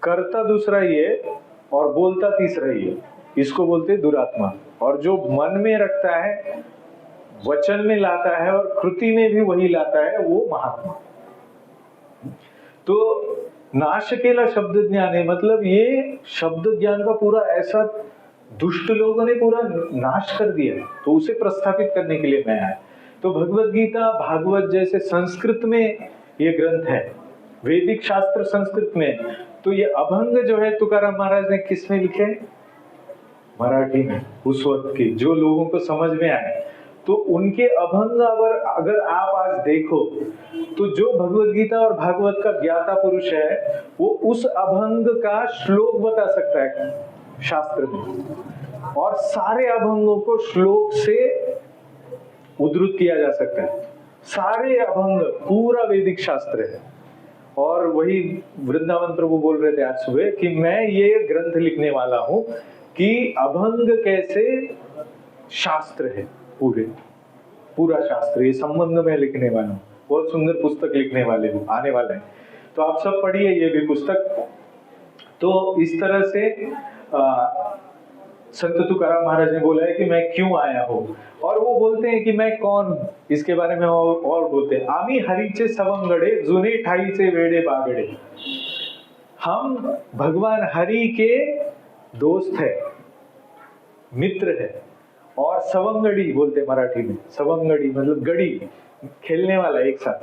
Speaker 1: करता दूसरा ही है और बोलता तीसरा ही है, इसको बोलते दुरात्मा। और जो मन में रखता है, वचन में लाता है और कृति में भी वही लाता है, वो महात्मा। तो नाश केला शब्द ज्ञान है, मतलब ये शब्द ज्ञान का पूरा ऐसा दुष्ट लोगों ने पूरा नाश कर दिया है, तो उसे प्रस्थापित करने के लिए मैं आया। तो भगवत गीता, भागवत जैसे संस्कृत में ये ग्रंथ है, वैदिक शास्त्र संस्कृत में। तो ये अभंग जो है तुकाराम महाराज ने किस में लिखे? मराठी में, उस वक्त के जो लोगों को समझ में आए। तो उनके अभंग अगर आप आज देखो तो जो भगवत गीता और भागवत का ज्ञाता पुरुष है वो उस अभंग का श्लोक बता सकता है शास्त्र में, और सारे अभंगों को श्लोक से उद्धृत किया जा सकता है। सारे अभंग पूरा वैदिक शास्त्र है। और वही वृंदावन प्रभु बोल रहे थे आज सुबह कि मैं ये ग्रंथ लिखने वाला हूं कि अभंग कैसे शास्त्र है, पूरा शास्त्र, ये संबंध में लिखने वाला हूँ। बहुत सुंदर पुस्तक लिखने वाले हूँ, आने वाले हैं, तो आप सब पढ़िए ये भी पुस्तक। तो इस तरह से संत तुकाराम महाराज ने बोला है कि मैं क्यों आया हूँ, और वो बोलते हैं कि मैं कौन, इसके बारे में और बोलते हैं, आमी हरीचे सवंगड़े जुने ठाईचे वेड़े बागड़े। हम भगवान हरि के दोस्त है, मित्र है, और सवंगड़ी बोलते मराठी में, सवंगड़ी मतलब गड़ी, खेलने वाला एक साथ।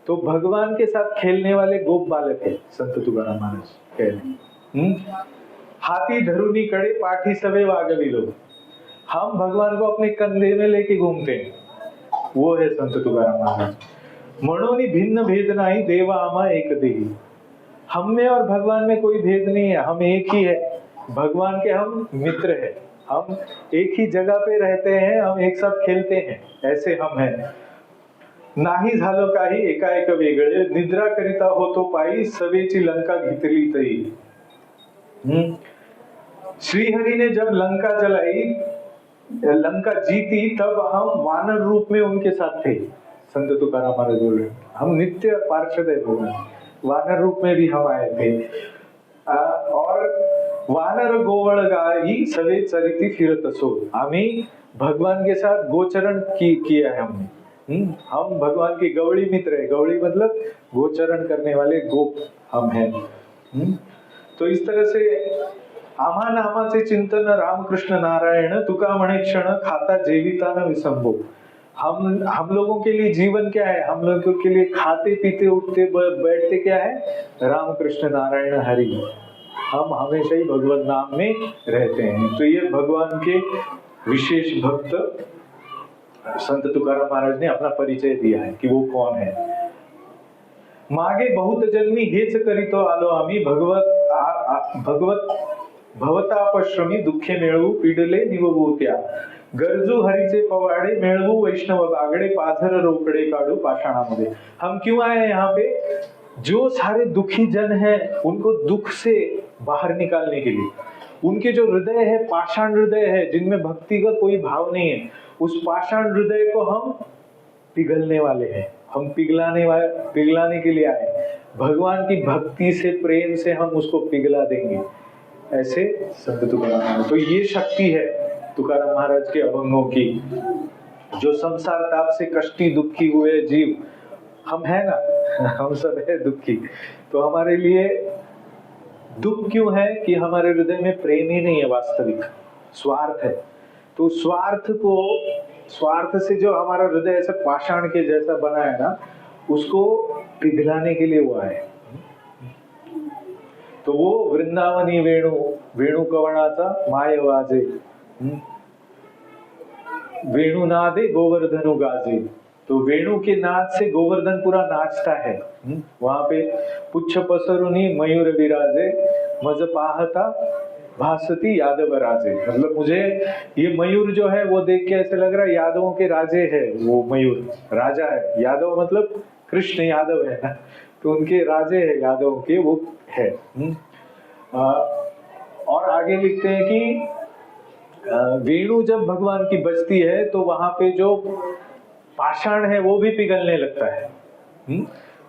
Speaker 1: तो भगवान के साथ खेलने वाले गोप बालक है संत तुकाराम महाराज कह रहे। हाथी धरुनी कड़े पाठी सवे वागवी लोग, हम भगवान को अपने कंधे में लेके घूमते हैं, वो है संत तुकाराम महाराज। मनोनी भिन्न भेद नाही देवा आमा एक देही, हम में और भगवान में कोई भेद नहीं है, हम एक ही है, भगवान के हम मित्र हैं, हम एक ही जगह पे रहते हैं, हम एक साथ खेलते हैं, ऐसे हम हैं। नाही झालो काही एकाएक वेगळे, निद्रा करिता होतो पायी, सवेची लंका घेतली तई। श्रीहरि ने जब लंका जलाई, लंका जीती, तब हम वानर रूप में उनके साथ थे। संत तुकाराम महाराज बोल रहे, हम नित्य पार्षद है भगवान, वानर रूप में भी हम आए थे। और वानर गोवळ गाई सवे चरिती फिरत असो, आम्ही भगवान के साथ गोचरण किया है हमने। हम भगवान की गवड़ी मित्र है, गवड़ी मतलब गोचरण करने वाले गोप हम हैं। तो इस तरह से आम्हा नामाचे चिंतन रामकृष्ण नारायण, तुका म्हणे क्षण खाता जेविता न विसंभो। हम लोगों के लिए जीवन क्या है, हम लोगों के लिए खाते पीते उठते बैठते क्या है, रामकृष्ण नारायण हरि, हम हमेशा ही भगवत नाम में रहते हैं। तो ये भगवान के विशेष भक्त संत तुकाराम महाराज ने अपना परिचय दिया है कि वो कौन है। मागे बहुत जन्मी हेच करीतो आलो आम्ही, भगवत भवतापश्रमी दुःखे मिळवू, पीडले निवभूत्या, गरजू हरीचे पवाडे मिळवू, वैष्णव बागडे, पाझर रोकडे काढू पाषाणामध्ये। हम क्यों आए हैं यहाँ पे, जो सारे दुखी जन हैं उनको दुख से बाहर निकालने के लिए, उनके जो हृदय है पाषाण हृदय है, जिनमें भक्ति का कोई भाव नहीं है, उस पाषाण हृदय को हम पिघलने वाले हैं, हम पिघलाने के लिए आए। भगवान की भक्ति से, प्रेम से हम उसको पिघला देंगे, ऐसे संत तुकाराम महाराज। तो ये शक्ति है तुकाराम महाराज के अभंगों की। जो संसार ताप से कष्टी दुखी हुए जीव, हम है ना, हम सब है दुखी, तो हमारे लिए दुख क्यों है कि हमारे हृदय में प्रेम ही नहीं है, वास्तविक स्वार्थ है। तो स्वार्थ से जो हमारा हृदय ऐसे पाषाण के जैसा बना है ना, उसको पिघलाने के लिए वो आए। तो वो वृंदावनी वेणु कवणाचा माय वाजे, वेणु नादे गोवर्धनु गाजे। तो वेणु के नाद से गोवर्धन पूरा नाचता है। वहां पे पुच्छ पसरुनी मयूर विराजे, मज पाहता भासती यादव राजे। मतलब मुझे ये मयूर जो है वो देख के ऐसे लग रहा है यादवों के राजे है, वो मयूर राजा है। यादव मतलब कृष्ण यादव है ना, तो उनके राजे है यादवों के, वो है। और आगे लिखते हैं कि वेणु जब भगवान की बजती है तो वहां पे जो पाषाण है वो भी पिघलने लगता है।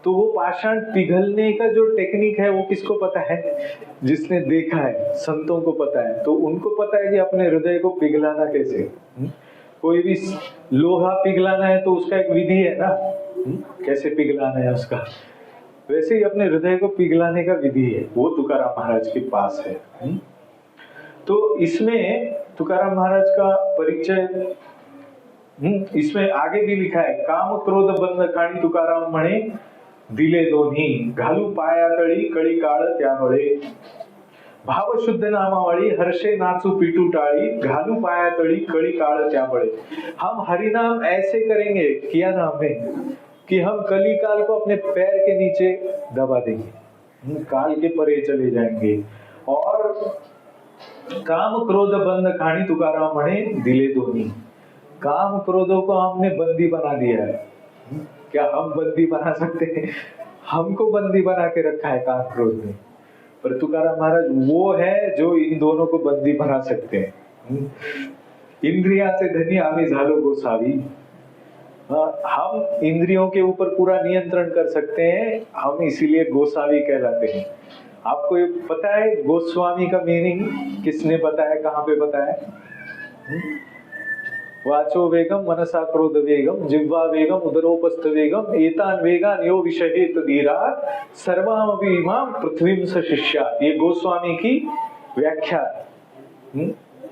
Speaker 1: तो वो पाषाण पिघलने का जो टेक्निक है वो किसको पता है, जिसने देखा है, संतों को पता है। तो उनको पता है कि अपने हृदय को पिघलाना कैसे। कोई भी लोहा पिघलाना है तो उसका एक विधि है ना, कैसे पिघलाना है उसका, वैसे ही अपने हृदय को पिघलाने का विधि है, वो तुकाराम महाराज के पास है। तो इसमें तुकाराम महाराज का परिचय, इसमें आगे भी लिखा है, काम क्रोध बंद खाणी तुकाराम म्हणे दिले दोन्ही, घालू पायातळी कळी काळ त्यामुळे, भाव शुद्ध नामावळी हर्षे नाचू पिटू टाळी, घालू पायातळी कळी काळ त्यामुळे। हम हरिनाम ऐसे करेंगे, किया ना हमने, कि हम कली काल को अपने पैर के नीचे दबा देंगे, काल के परे चले जाएंगे। और काम क्रोध बंद खाणी तुकाराम म्हणे दिले दोन्ही, काम क्रोधों को हमने बंदी बना दिया है। क्या हम बंदी बना सकते हैं? हमको बंदी बना के रखा है काम क्रोध ने, पर तुकाराम महाराज वो है जो इन दोनों को बंदी बना सकते हैं। इंद्रियाचे धनी आम्ही झालो गोसावी, हम इंद्रियों के ऊपर पूरा नियंत्रण कर सकते हैं, हम इसीलिए गोसावी कहलाते हैं। आपको ये पता है गोस्वामी का मीनिंग किसने बताया, कहाँ पे बताया? वाचो वेगम मनसा क्रोध वेगम जिह्वा वेगम उदरोपस्थ वेगम एतान वेगान यो विषहेत धीरा सर्वामपि इमाम पृथ्वीं स शिष्यात्। ये गोस्वामी की व्याख्या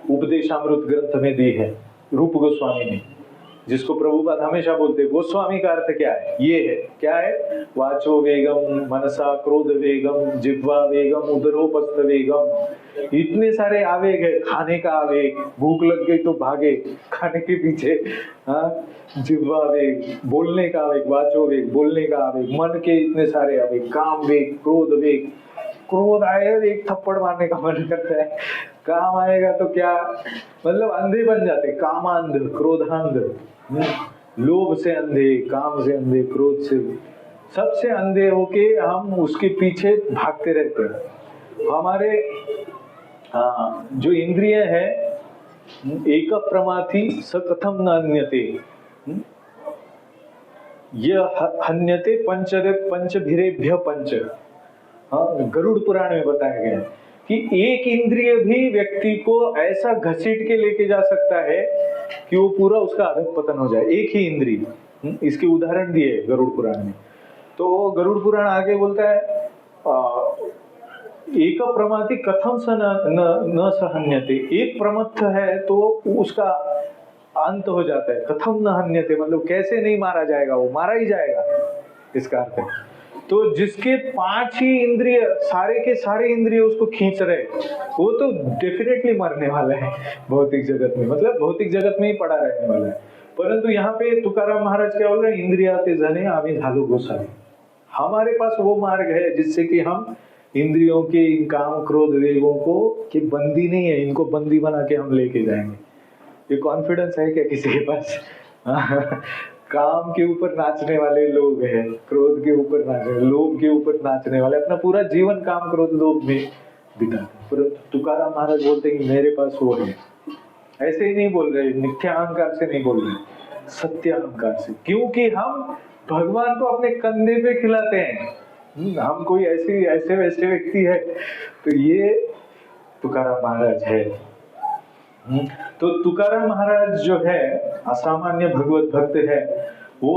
Speaker 1: उपदेशामृत ग्रंथ में दी है रूप गोस्वामी ने। जिसको प्रभुपाद हमेशा बोलते हैं गोस्वामी का अर्थ क्या है, ये है क्या है, वाचो वेगम मनसा क्रोध वेगम जिह्वा वेगम उदरोपस्थ वेगम। इतने सारे आवेग है, खाने का आवेग, भूख लग गई तो भागे खाने के पीछे, हाँ, जिह्वा वेग बोलने का आवेग, वाचो वेग बोलने का आवेग, मन के इतने सारे आवेग, काम वेग, क्रोध वेग, क्रोध आएगा एक थप्पड़ मारने का मन करता है, काम आएगा तो क्या, मतलब अंधे बन जाते, कामांध क्रोधांध, लोभ से अंधे, काम से अंधे, क्रोध से, सबसे अंधे होके हम उसके पीछे भागते रहते हैं। हमारे जो इंद्रिय है, एक प्रमाथि स कथम न अन्यते, यह हन्यते पंचभिरेभ्य पंच। हाँ, गरुड़ पुराण में बताया गया है कि एक इंद्रिय भी व्यक्ति को ऐसा घसीट के लेके जा सकता है कि वो पूरा उसका अधःपतन हो जाए, एक ही इंद्रिय। इसके उदाहरण दिए गरुड़ पुराण में। तो गरुड़ पुराण आगे बोलता है एक प्रमाथि कथम स न सहन्यते, एक प्रमत्थ है तो उसका अंत हो जाता है, कथम न हन्यते मतलब कैसे नहीं मारा जाएगा, वो मारा ही जाएगा, इसका अर्थ है। तो जिसके 5 ही इंद्रिय, सारे के सारे इंद्रिय उसको खींच रहे, वो तो डेफिनेटली मरने वाला है भौतिक जगत में, मतलब भौतिक जगत में ही पड़ा रहने वाला है। परंतु यहाँ पे तुकाराम महाराज क्या बोल रहे हैं, इंद्रियाते जने आम्ही झालो गोसावी। हमारे पास वो मार्ग है जिससे कि हम इंद्रियों के इन काम क्रोध वेगों को कि बंदी नहीं है, इनको बंदी बना के हम लेके जाएंगे। ये कॉन्फिडेंस है क्या किसी के पास? काम के ऊपर नाचने वाले लोग हैं, क्रोध के ऊपर नाचने, लोभ के ऊपर नाचने वाले, अपना पूरा जीवन काम क्रोध लोभ में बिताते। परंतु तुकाराम महाराज बोलते हैं कि मेरे पास वो है। ऐसे ही नहीं बोल रहे, मिथ्या अहंकार से नहीं बोल रहे, सत्य अहंकार से, क्योंकि हम भगवान को अपने कंधे पे खिलाते हैं। हम कोई ऐसे वैसे व्यक्ति है, तो ये तुकाराम महाराज है। तो तुकाराम महाराज जो है असामान्य भगवत भक्त है। वो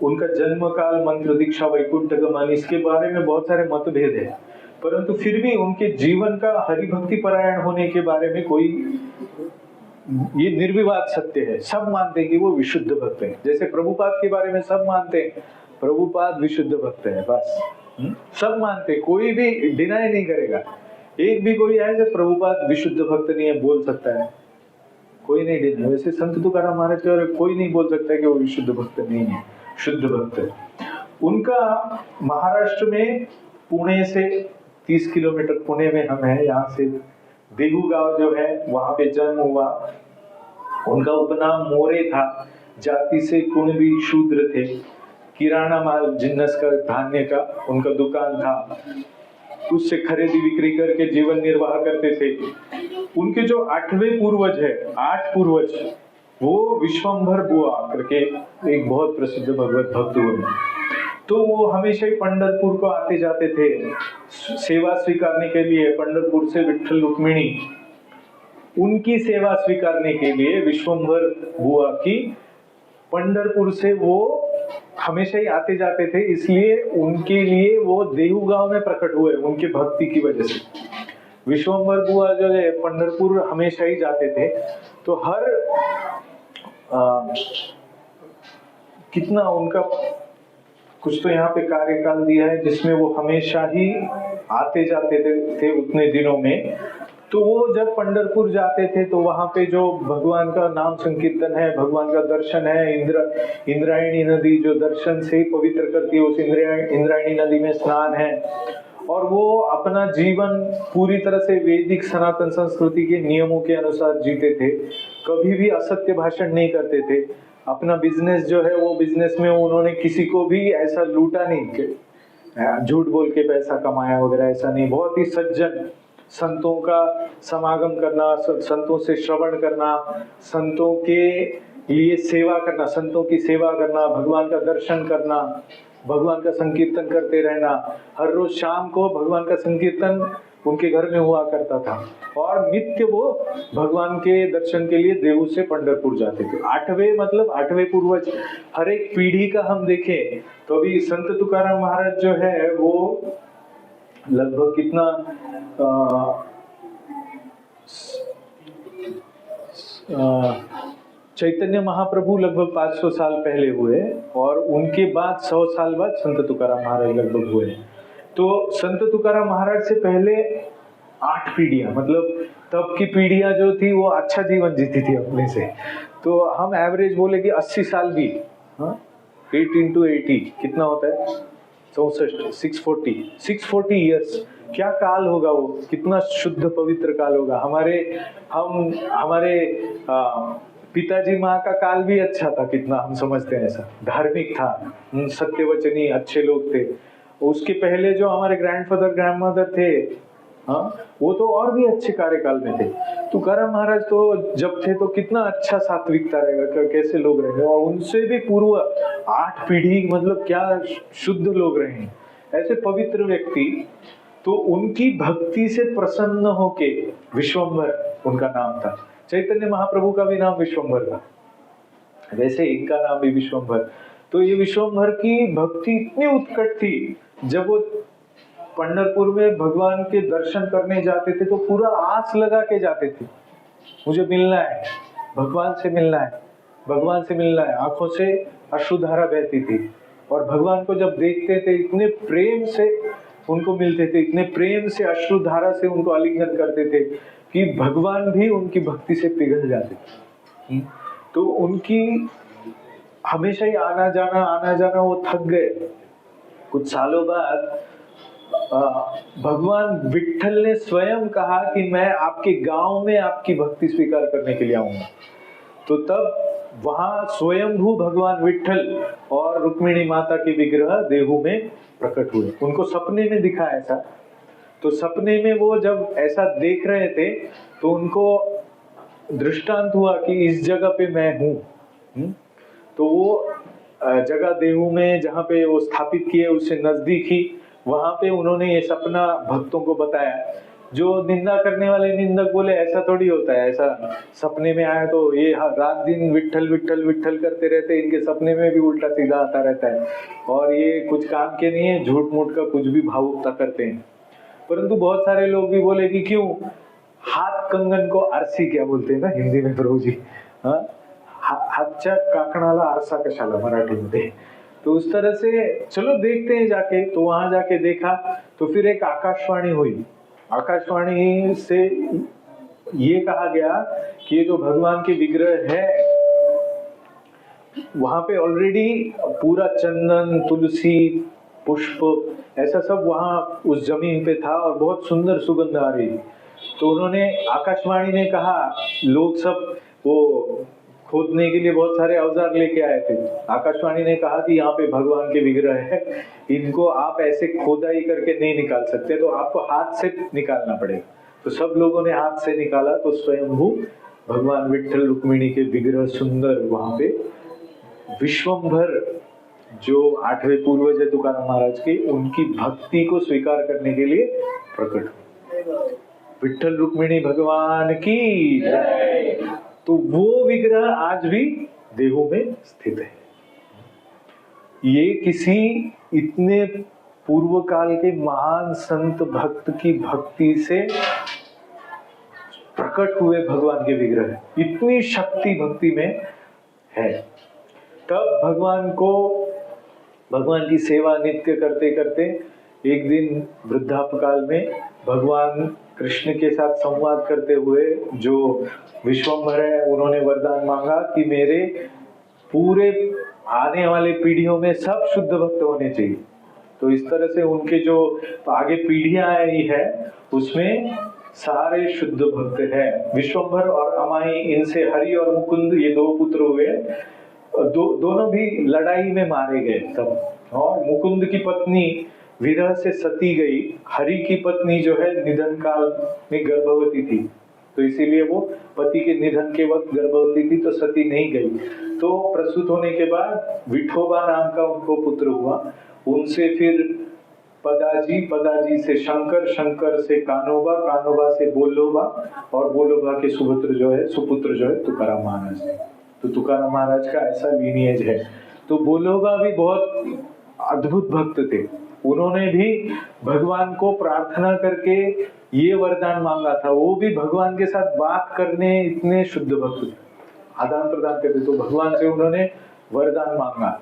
Speaker 1: उनका जन्म काल, मंत्र दीक्षा, वैकुंठ गमन, इसके बारे में बहुत सारे मतभेद है, परंतु फिर भी उनके जीवन का हरिभक्ति परायण होने के बारे में कोई, ये निर्विवाद सत्य है। सब मानते हैं कि वो विशुद्ध भक्त है। जैसे प्रभुपाद के बारे में सब मानते हैं प्रभुपाद विशुद्ध भक्त है, बस सब मानते, कोई भी डिनाई नहीं करेगा। एक भी कोई है जो प्रभुपाद विशुद्ध भक्त नहीं है बोल सकता है? कोई नहीं डिनाई। वैसे संत तुकाराम महाराज के बारे में कोई नहीं बोल सकता है कि वो विशुद्ध भक्त नहीं है, शुद्ध भक्त है। उनका महाराष्ट्र में पुणे से 30 किलोमीटर, पुणे में हम हैं, यहाँ से देहू गांव जो है वहां पे जन्म हुआ। उनका उपनाम मोरे था, जाति से कुणबी शूद्र थे, किराना माल जिन्नस का, धान्य का उनका दुकान था, उससे खरीदी बिक्री करके जीवन निर्वाह करते थे। उनके जो 8वें पूर्वज है, 8 पूर्वज, वो विश्वंभर बुआ करके एक बहुत प्रसिद्ध भगवत भक्त हुए। तो वो हमेशा ही पंढरपुर को आते जाते थे सेवा स्वीकारने के लिए। पंढरपुर से विठ्ठल रुक्मिणी, उनकी सेवा स्वीकारने के लिए विश्वंभर बुआ की पंढरपुर से वो हमेशा ही आते जाते थे, इसलिए उनके लिए वो देहू गांव में प्रकट हुए उनकी भक्ति की वजह से। विश्वंभर बुआ जो है पंढरपुर हमेशा ही जाते थे, तो हर कितना उनका कुछ तो यहाँ पे कार्यकाल दिया है जिसमें वो हमेशा ही आते जाते थे उतने दिनों में। तो वो जब पंढरपुर जाते थे तो वहां पे जो भगवान का नाम संकीर्तन है, भगवान का दर्शन है, इंद्रायणी नदी जो दर्शन से ही पवित्र करती है, उस इंद्रायणी नदी में स्नान है। और वो अपना जीवन पूरी तरह से वैदिक सनातन संस्कृति के नियमों के अनुसार जीते थे, कभी भी असत्य भाषण नहीं करते थे। अपना बिजनेस जो है वो बिजनेस में उन्होंने किसी को भी ऐसा लूटा नहीं, झूठ बोल के पैसा कमाया वगैरह ऐसा नहीं। बहुत ही सज्जन, संतों का समागम करना, संतों से श्रवण करना, संतों के लिए सेवा करना, संतों की सेवा करना, भगवान का दर्शन करना, भगवान का संकीर्तन करते रहना। हर रोज शाम को भगवान का संकीर्तन उनके घर में हुआ करता था और नित्य वो भगवान के दर्शन के लिए देहू से पंढरपुर जाते थे। 8वें मतलब 8वें पूर्वज। हर एक पीढ़ी का हम देखें तो अभी संत तुकाराम महाराज जो है वो लगभग कितना 7 चैतन्य महाप्रभु लगभग 500 साल पहले हुए और उनके बाद 100 साल बाद संत तुकाराम महाराज लगभग हुए। तो संत तुकाराम महाराज से पहले 8 पीढ़ियां, मतलब तब की पीढ़ियां जो थी वो अच्छा जीवन जीती थी अपने से। तो हम एवरेज बोले कि 80 साल भी, 8 into 80 कितना होता है? 64, 640 ईयर्स। क्या काल होगा वो, कितना शुद्ध पवित्र काल होगा। हमारे पिताजी माँ का काल भी अच्छा था, कितना हम समझते हैं, ऐसा धार्मिक था, सत्यवचनी अच्छे लोग थे। उसके पहले जो हमारे ग्रैंडफादर ग्रैंडमदर थे, वो तो और भी अच्छे कार्यकाल में थे। तुकाराम महाराज तो जब थे तो कितना अच्छा सात्विकता रहेगा, कैसे लोग रहे, और उनसे भी पूर्व 8 पीढ़ी, मतलब क्या शुद्ध लोग रहे, ऐसे पवित्र व्यक्ति। तो उनकी भक्ति से प्रसन्न होके विश्वंभर उनका नाम था। चैतन्य महाप्रभु का भी नाम विश्वंभर था, वैसे इनका नाम भी विश्वंभर। तो ये विश्वंभर की भक्ति इतनी उत्कट थी, जब वो पंढरपुर में भगवान के दर्शन करने जाते थे तो पूरा आस लगा के जाते थे, मुझे मिलना है, भगवान से मिलना है, भगवान से मिलना है। आंखों से अश्रुधारा बहती थी और भगवान को जब देखते थे इतने प्रेम से उनको मिलते थे, इतने प्रेम से अश्रुधारा से उनको आलिंगन करते थे कि भगवान भी उनकी भक्ति से पिघल जाते थे। तो उनकी हमेशा ही आना जाना वो थक गए। कुछ सालों बाद भगवान विट्ठल ने स्वयं कहा कि मैं आपके गांव में आपकी भक्ति स्वीकार करने के लिए आऊंगा। तो तब वहां स्वयंभू भगवान विट्ठल और रुक्मिणी माता के विग्रह देहू में प्रकट हुए। उनको सपने में दिखा ऐसा। तो सपने में वो जब ऐसा देख रहे थे तो उनको दृष्टांत हुआ कि इस जगह पे मैं हूँ। तो वो जगह देहू में जहाँ पे वो स्थापित किए उससे नजदीक ही, वहां पे उन्होंने ये सपना भक्तों को बताया। जो निंदा करने वाले निंदक बोले ऐसा थोड़ी होता है, ऐसा सपने में आया तो ये रात दिन विट्ठल विट्ठल विट्ठल करते रहते, इनके सपने में भी उल्टा सीधा आता रहता है और ये कुछ काम के नहीं है, झूठ मूठ का कुछ भी भावुकता करते हैं। परंतु बहुत सारे लोग भी बोले कि क्यों हाथ कंगन को आरसी क्या बोलते हैं ना हिंदी में प्रभु जी, हातच्या काकणाला आरसा कशाला मराठी में। तो उस तरह से चलो देखते हैं जाके। तो वहां जाके देखा तो फिर एक आकाशवाणी हुई। आकाशवाणी से ये कहा गया कि ये जो भगवान के विग्रह है वहां पे ऑलरेडी पूरा चंदन तुलसी पुष्प ऐसा सब वहां उस जमीन पे था और बहुत सुंदर सुगंध आ रही। तो उन्होंने आकाशवाणी ने कहा, लोग सब वो खोदने के लिए बहुत सारे औजार लेके आए थे। आकाशवाणी ने कहा कि यहाँ पे भगवान के विग्रह है, इनको आप ऐसे खोदाई करके नहीं निकाल सकते, तो आपको हाथ से निकालना पड़ेगा। तो सब लोगों ने हाथ से निकाला तो स्वयंभू भगवान विट्ठल रुक्मिणी के विग्रह सुंदर वहां पे विश्वंभर जो 8वें पूर्वज है तुकाराम महाराज के, उनकी भक्ति को स्वीकार करने के लिए प्रकट हुए। विट्ठल रुक्मिणी भगवान की जय। तो वो विग्रह आज भी देहू में स्थित है। ये किसी इतने पूर्व काल के महान संत भक्त की भक्ति से प्रकट हुए भगवान के विग्रह, इतनी शक्ति भक्ति में है। तब भगवान की सेवा नित्य करते करते एक दिन वृद्धापकाल में भगवान कृष्ण के साथ संवाद करते हुए जो विश्वंभर है उन्होंने वरदान मांगा कि मेरे पूरे आने वाले पीढ़ियों में सब शुद्ध भक्त होने चाहिए। तो इस तरह से उनके जो आगे पीढ़ियां आई है उसमें सारे शुद्ध भक्त हैं। विश्वंभर और अमाई, इनसे हरि और मुकुंद ये 2 पुत्र हुए। दोनों भी लड़ाई में मारे गए तब। और मुकुंद की पत्नी विरह से सती गई, हरि की पत्नी जो है निधन काल में गर्भवती थी, तो इसीलिए वो पति के निधन के वक्त गर्भवती थी तो सती नहीं गई। तो प्रसूत होने के बाद विठोबा नाम का उनको पुत्र हुआ। उनसे फिर पदाजी से शंकर, शंकर से कानोबा, कानोबा से बोलोबा और बोलोबा के सुपुत्र जो है तुकाराम महाराज। तो तुकाराम महाराज का ऐसा लीनिएज है। तो बोलोबा भी बहुत अद्भुत भक्त थे। उन्होंने भी भगवान को प्रार्थना करके ये वरदान मांगा था। वो भी भगवान के साथ बात करने इतने शुद्ध भक्त थे। आदान प्रदान करते। तो भगवान से उन्होंने वरदान मांगा।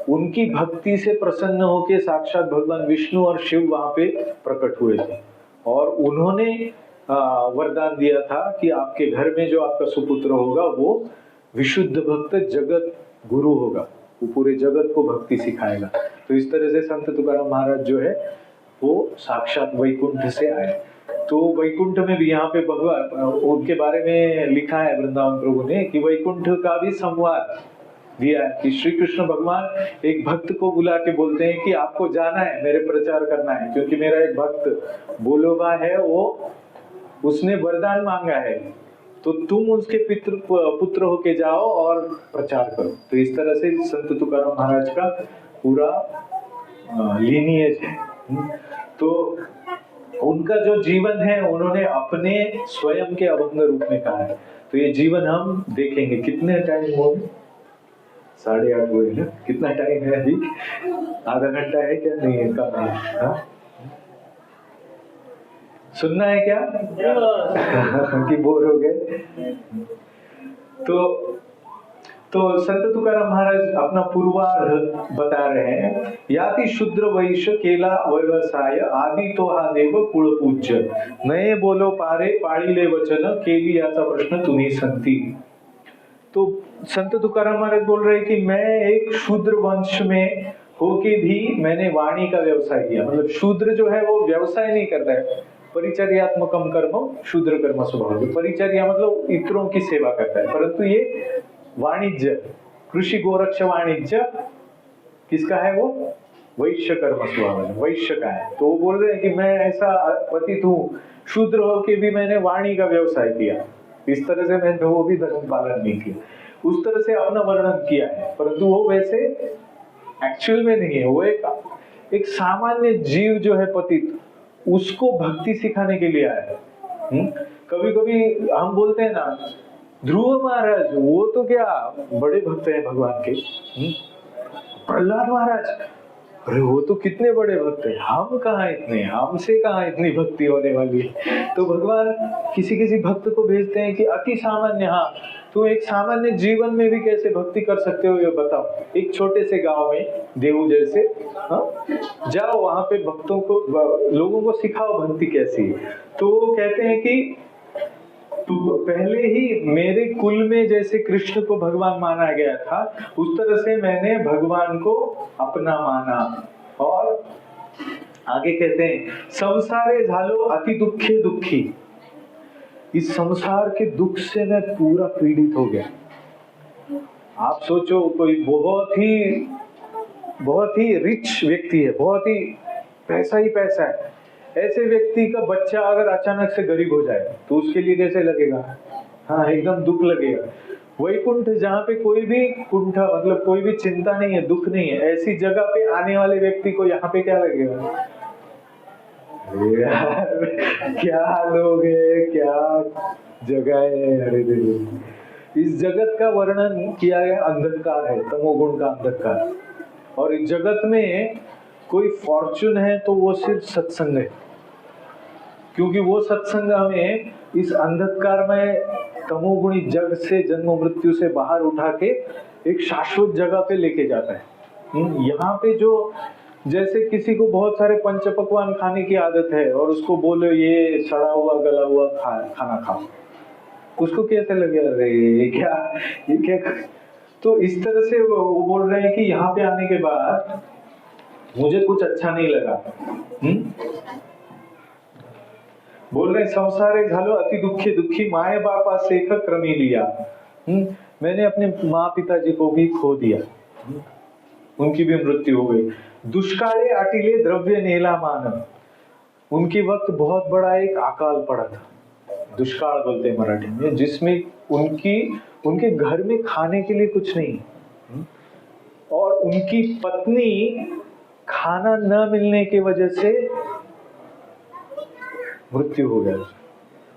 Speaker 1: उनकी भक्ति से प्रसन्न होकर साक्षात भगवान विष्णु और शिव वहां पे प्रकट हुए थे और उन्होंने वरदान दिया था कि आपके घर में जो आपका सुपुत्र होगा वो विशुद्ध भक्त जगत गुरु होगा, वो पूरे जगत को भक्ति सिखाएगा। तो इस तरह से संत तुकाराम महाराज जो है वो साक्षात वैकुंठ से आए। तो वैकुंठ में भी यहाँ पे भगवान उनके बारे में लिखा है वृंदावन प्रभु ने कि वैकुंठ का भी संवाद दिया है कि श्री कृष्ण भगवान एक भक्त को बुला के बोलते हैं कि आपको जाना है, मेरे प्रचार करना है, क्योंकि मेरा एक भक्त बोलोबा है, वो उसने वरदान मांगा है, तो तुम उसके पुत्र होके जाओ और प्रचार करो। तो इस तरह से संत तुकाराम महाराज का पूरा लीनिएज है। तो उनका जो जीवन है उन्होंने अपने स्वयं के अभंग रूप में कहा है। तो ये जीवन हम देखेंगे। कितने टाइम हो? 8:30 हुए ना? कितना टाइम है अभी? आधा घंटा है क्या? नहीं है, कम है। हाँ? सुनना है क्या? कि बोर हो गए? तो संत तुकाराम महाराज अपना पूर्वार्ध बता रहे हैं। याति शूद्र वैश्य केला व्यवसाय आदि तो हा देव कुल पूज्य नये बोलो पारे पाळीले वचन केली याचा प्रश्न तुम्ही संती। तो संत तुकाराम महाराज बोल रहे हैं कि मैं एक शूद्र वंश में होके भी मैंने वाणी का व्यवसाय किया। मतलब शूद्र जो है वो व्यवसाय नहीं करता है, परिचर्यात्मकम कर्म शूद्र कर्म स्वभाव। परिचर्या मतलब इतरों की सेवा करता है, परंतु ये वाणिज्य, कृषि गोरक्ष वाणिज्य किसका है? वो वैश्य कर्म स्वभाव है, वैश्य का है। तो वो बोल रहे हैं कि मैं ऐसा पतित हूँ, शूद्र होके भी मैंने वाणी का व्यवसाय किया। इस तरह से मैंने वो भी धर्म पालन नहीं किया, उस तरह से अपना वर्णन किया है, परंतु वो वैसे एक्चुअल में नहीं है। वो एक सामान्य जीव जो है पतित, उसको भक्ति सिखाने के लिए आया है। कभी कभी हम बोलते हैं ना, ध्रुव महाराज वो तो क्या बड़े भक्त हैं भगवान के, प्रहलाद महाराज अरे वो तो कितने बड़े भक्त हैं, हम कहाँ इतने, हमसे कहाँ इतनी भक्ति होने वाली है। तो भगवान किसी किसी भक्त को भेजते हैं कि अति सामान्य, हाँ तुम एक सामान्य जीवन में भी कैसे भक्ति कर सकते हो ये बताओ। एक छोटे से गांव में देहू जैसे, हाँ जाओ वहां पे भक्तों को, लोगों को सिखाओ भक्ति कैसी है। तो वो कहते हैं कि तो पहले ही मेरे कुल में जैसे कृष्ण को भगवान माना गया था, उस तरह से मैंने भगवान को अपना माना। और आगे कहते हैं संसारे झालो अति दुखे दुखी, इस संसार के दुख से मैं पूरा पीड़ित हो गया। आप सोचो कोई बहुत ही रिच व्यक्ति है, बहुत ही पैसा है, ऐसे व्यक्ति का बच्चा अगर अचानक से गरीब हो जाए तो उसके लिए कैसे लगेगा? हाँ एकदम दुख लगेगा। वैकुंठ जहाँ पे कोई भी कुंठा मतलब कोई भी चिंता नहीं है, दुख नहीं है, ऐसी जगह पे आने वाले व्यक्ति को यहाँ पे क्या लगेगा? यार क्या लोग है, क्या जगह है, अरे देखो इस जगत का वर्णन किया गया अंधकार है, तमोगुण का अंधकार। और इस जगत में कोई फॉर्चून है तो वो सिर्फ सत्संग है, क्योंकि वो सत्संग हमें इस अंधकार में तमोगुणी जग से, जन्म मृत्यु से बाहर उठा के एक शाश्वत जगह पे लेके जाता है। यहाँ पे जो जैसे किसी को बहुत सारे पंच पकवान खाने की आदत है और उसको बोलो ये सड़ा हुआ गला हुआ खाना खाओ, उसको कैसे लगेगा? अरे ये क्या? तो इस तरह से वो बोल रहे हैं कि यहाँ पे आने के बाद मुझे कुछ अच्छा नहीं लगा। बोल रहे संसारे झालो अति दुखी दुखी माए बापा सेख क्रमी लिया। मैंने अपने माँ पिताजी को भी खो दिया, उनकी भी मृत्यु हो गई। दुष्काले आटिले द्रव्य नेला मान, उनके वक्त बहुत बड़ा एक अकाल पड़ा था, दुष्काल बोलते हैं मराठी में, जिसमें उनके घर में खाने के लिए कुछ नहीं, और उनकी पत्नी खाना न मिलने की वजह से मृत्यु हो गया।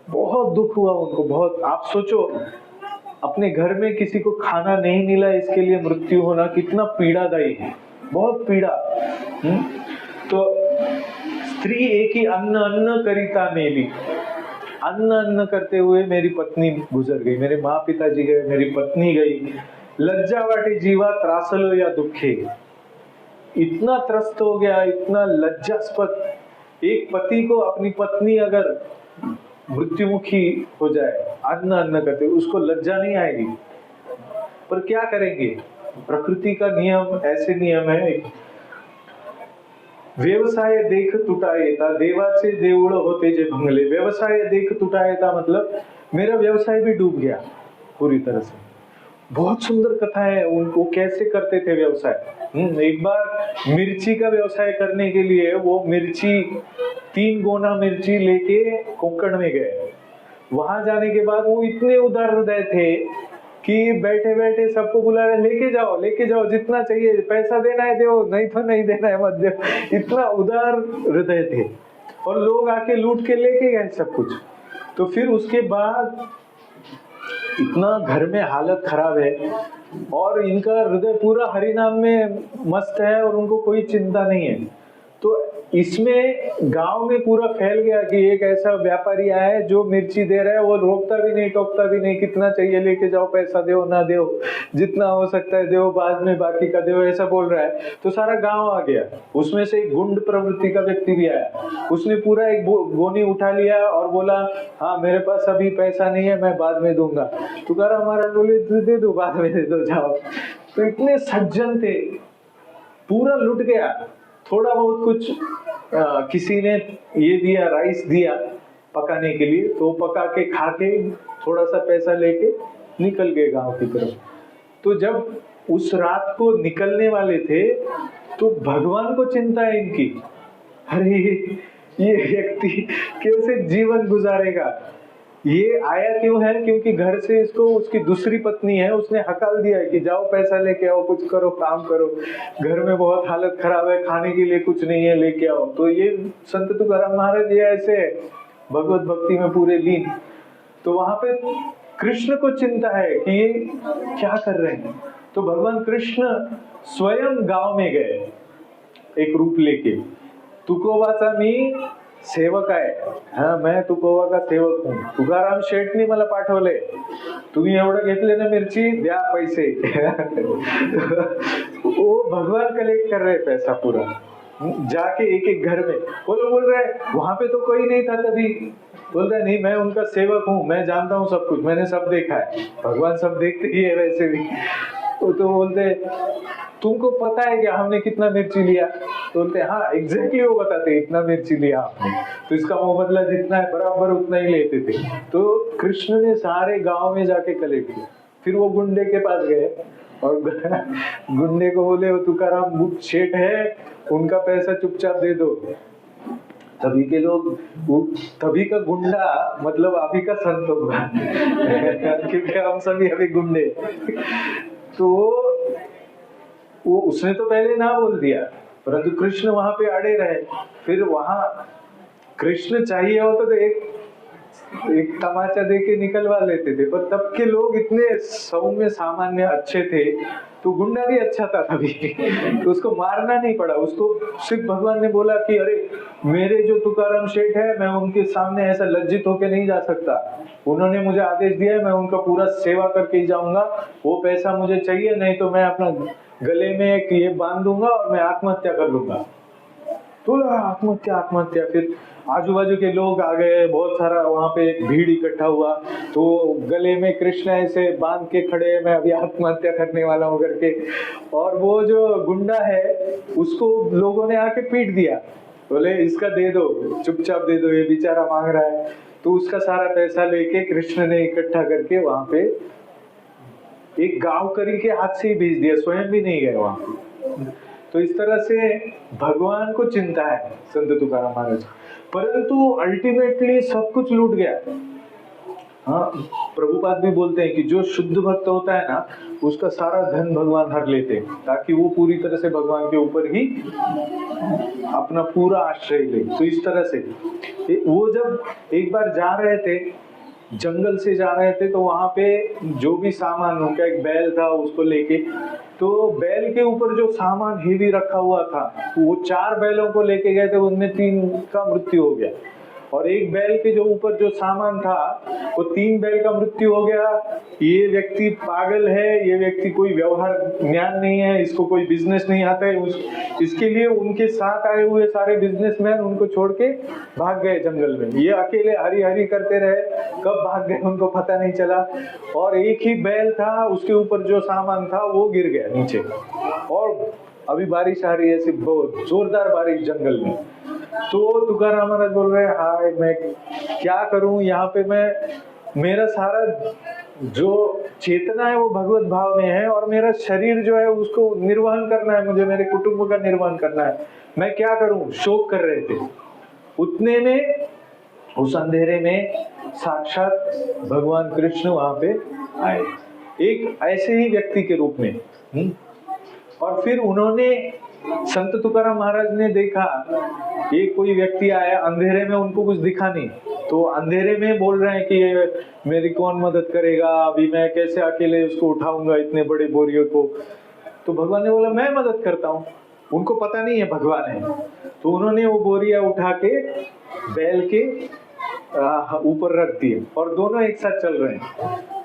Speaker 1: बहुत दुख हुआ उनको, बहुत। आप सोचो अपने घर में किसी को खाना नहीं मिला, इसके लिए मृत्यु होना कितना पीड़ादायी है, बहुत पीड़ा। तो स्त्री एक ही अन्न करिता मेली, अन्न अन्न करते हुए मेरी पत्नी गुजर गई, मेरे माँ पिताजी गए, मेरी पत्नी गई। लज्जा वाटी जीवा त्रासलो या दुखे, इतना त्रस्त हो गया, इतना लज्जास्पद। एक पति को अपनी पत्नी अगर मृत्युमुखी हो जाए अन्न अन्न करते, उसको लज्जा नहीं आएगी, पर क्या करेंगे? प्रकृति का नियम, ऐसे नियम है। व्यवसाय देख तुटा येता, देवाचे देऊळ होते जे भंगले। व्यवसाय देख तुटा येता मतलब मेरा व्यवसाय भी डूब गया पूरी तरह से। बहुत सुंदर कथा है, उनको कैसे करते थे व्यवसाय। एक बार मिर्ची का व्यवसाय करने के लिए वो मिर्ची 3 गोना मिर्ची लेके कोंकण में गए। वहां जाने के बाद वो इतने उदार हृदय थे कि बैठे बैठे सबको बुला रहे, लेके जाओ जितना चाहिए, पैसा देना है दो, नहीं तो नहीं देना है मत दो। इतना उदार हृदय थे और लोग आके लूट के लेके गए सब कुछ। तो फिर उसके बाद इतना घर में हालत खराब है और इनका हृदय पूरा हरिनाम में मस्त है और उनको कोई चिंता नहीं है। तो इसमें गांव में पूरा फैल गया कि एक ऐसा व्यापारी आया है जो मिर्ची दे रहा है, वो रोकता भी नहीं टोकता भी नहीं, कितना चाहिए लेके जाओ, पैसा दो ना दो, जितना हो सकता है दो, बाद में बाकी का दो, ऐसा बोल रहा है। तो सारा गांव आ गया। उसमें से एक गुंड प्रवृत्ति का व्यक्ति भी आया, उसने पूरा एक गोनी उठा लिया और बोला हाँ मेरे पास अभी पैसा नहीं है, मैं बाद में दूंगा। तो कह रहा हमारा बोले दे दो, बाद में दे दो, जाओ। तो इतने सज्जन थे, पूरा लुट गया। थोड़ा बहुत कुछ किसी ने ये दिया, राइस दिया पकाने के लिए, तो पका के खा के थोड़ा सा पैसा लेके निकल गए गांव की तरफ। तो जब उस रात को निकलने वाले थे तो भगवान को चिंता है इनकी, अरे ये व्यक्ति कैसे जीवन गुजारेगा। ये आया क्यों है? क्योंकि घर से इसको उसकी दूसरी पत्नी है, उसने हकाल दिया है कि जाओ पैसा लेके आओ, कुछ करो, काम करो, घर में बहुत हालत खराब है, खाने के लिए कुछ नहीं है, लेके आओ। तो ये संत तुकाराम महाराज ये ऐसे भगवत भक्ति में पूरे लीन। तो वहां पे कृष्ण को चिंता है कि ये क्या कर रहे हैं। तो भगवान कृष्ण स्वयं गांव में गए एक रूप लेके। तुकोबाचा मी सेवक आहे, हा मैं तुकोबा का सेवक हूँ, तुकाराम शेठनी मला पाठवले, तुम्ही एवढं घेतले ना मिर्ची, द्या पैसे। वो भगवान कलेक्ट कर रहे पैसा पूरा, जाके एक एक घर में। बोल रहे वहां पे तो कोई नहीं था तभी, बोल रहे नहीं मैं उनका सेवक हूँ, मैं जानता हूँ सब कुछ, मैंने सब देखा है। भगवान सब देखते ही है वैसे भी। तो बोलते तुमको पता है क्या हमने कितना मिर्ची लिया? तो बोलते हाँ एग्जैक्टली वो बताते इतना मिर्ची लिया आपने, तो इसका मुबदला जितना है बराबर उतना ही लेते थे। तो कृष्ण ने सारे गांव में जाके कलेक्ट किया। फिर वो गुंडे के पास गए और गुंडे को बोले वो तुकाराम शेठ है, उनका पैसा चुपचाप दे दो। तभी के लोग, तभी का गुंडा मतलब अभी का संत होगा क्योंकि हम सभी अभी गुंडे। तो वो उसने तो पहले ना बोल दिया, परंतु कृष्ण वहां पे अड़े रहे। फिर वहां कृष्ण चाहिए होता तो एक तमाचा देके निकलवा लेते थे, पर तब के लोग इतने सौम्य सामान्य अच्छे थे, तो गुंडा भी अच्छा था तभी तो उसको मारना नहीं पड़ा। उसको सिर्फ भगवान ने बोला कि अरे मेरे जो तुकाराम शेठ है, मैं उनके सामने ऐसा लज्जित होके नहीं जा सकता, उन्होंने मुझे आदेश दिया है, मैं उनका पूरा सेवा करके ही जाऊंगा। वो पैसा मुझे चाहिए, नहीं तो मैं अपना गले में एक ये बांध दूंगा और मैं आत्महत्या कर लूंगा। तो आत्महत्या। फिर आजू बाजू के लोग आ गए, बहुत सारा वहां पे भीड़ इकट्ठा हुआ। तो गले में कृष्ण ऐसे बांध के खड़े, मैं अभी आत्महत्या करने वाला हूँ करके। और वो जो गुंडा है उसको लोगों ने आके पीट दिया, बोले इसका दे दो, चुपचाप दे दो, ये बेचारा मांग रहा है। तो उसका सारा पैसा लेके कृष्ण ने इकट्ठा करके वहां पे एक गांव करी के हाथ से ही भेज दिया, स्वयं भी नहीं गए वहां। तो इस तरह से भगवान को चिंता है संत तुकाराम महाराज, परंतु अल्टीमेटली सब कुछ लूट गया। हाँ, प्रभुपाद भी बोलते हैं कि जो शुद्ध भक्त होता है ना, उसका सारा धन भगवान हर लेते हैं, ताकि वो पूरी तरह से भगवान के ऊपर ही अपना पूरा आश्रय ले। तो इस तरह से वो जब एक बार जा रहे थे, जंगल से जा रहे थे, तो वहां पे जो भी सामान, उनका एक बैल था उसको लेके, तो बैल के ऊपर जो सामान हेवी रखा हुआ था, वो 4 बैलों को लेके गए थे, उनमें 3 का मृत्यु हो गया। और एक बैल के जो ऊपर जो सामान था वो 3 बैल का मृत्यु हो गया। ये व्यक्ति पागल है, ये व्यक्ति कोई व्यवहार ज्ञान नहीं है, इसको कोई बिजनेस नहीं आता है। इसके लिए उनके साथ आए हुए सारे बिजनेसमैन उनको छोड़ के भाग गए जंगल में। ये अकेले हरी हरी करते रहे, कब भाग गए उनको पता नहीं चला। और एक ही बैल था, उसके ऊपर जो सामान था वो गिर गया नीचे। और अभी बारिश आ रही है, ऐसी बहुत जोरदार बारिश जंगल में। तो तुकाराम महाराज बोल रहे हैं, हाय मैं क्या करूं, यहाँ पे मेरा सारा जो चेतना है वो भगवत भाव में है और मेरा शरीर जो है उसको निर्वहन करना है, मुझे मेरे कुटुंब का निर्वहन करना है, मैं क्या करूं, शोक कर रहे थे। उतने में उस अंधेरे में साक्षात भगवान कृष्ण वहां पे आए, एक ऐसे ही व्यक्ति के रूप में। और फिर उन्होंने, संत तुकाराम महाराज ने देखा ये कोई व्यक्ति आया अंधेरे में, उनको कुछ दिखा नहीं, तो अंधेरे में बोल रहे हैं कि ये मेरी कौन मदद करेगा, अभी मैं कैसे अकेले उसको उठाऊंगा इतने बड़े बोरियों को। तो भगवान ने बोला मैं मदद करता हूँ। उनको पता नहीं है भगवान है, तो उन्होंने वो बोरिया उठा के बैल के ऊपर रख दिए और दोनों एक साथ चल रहे हैं।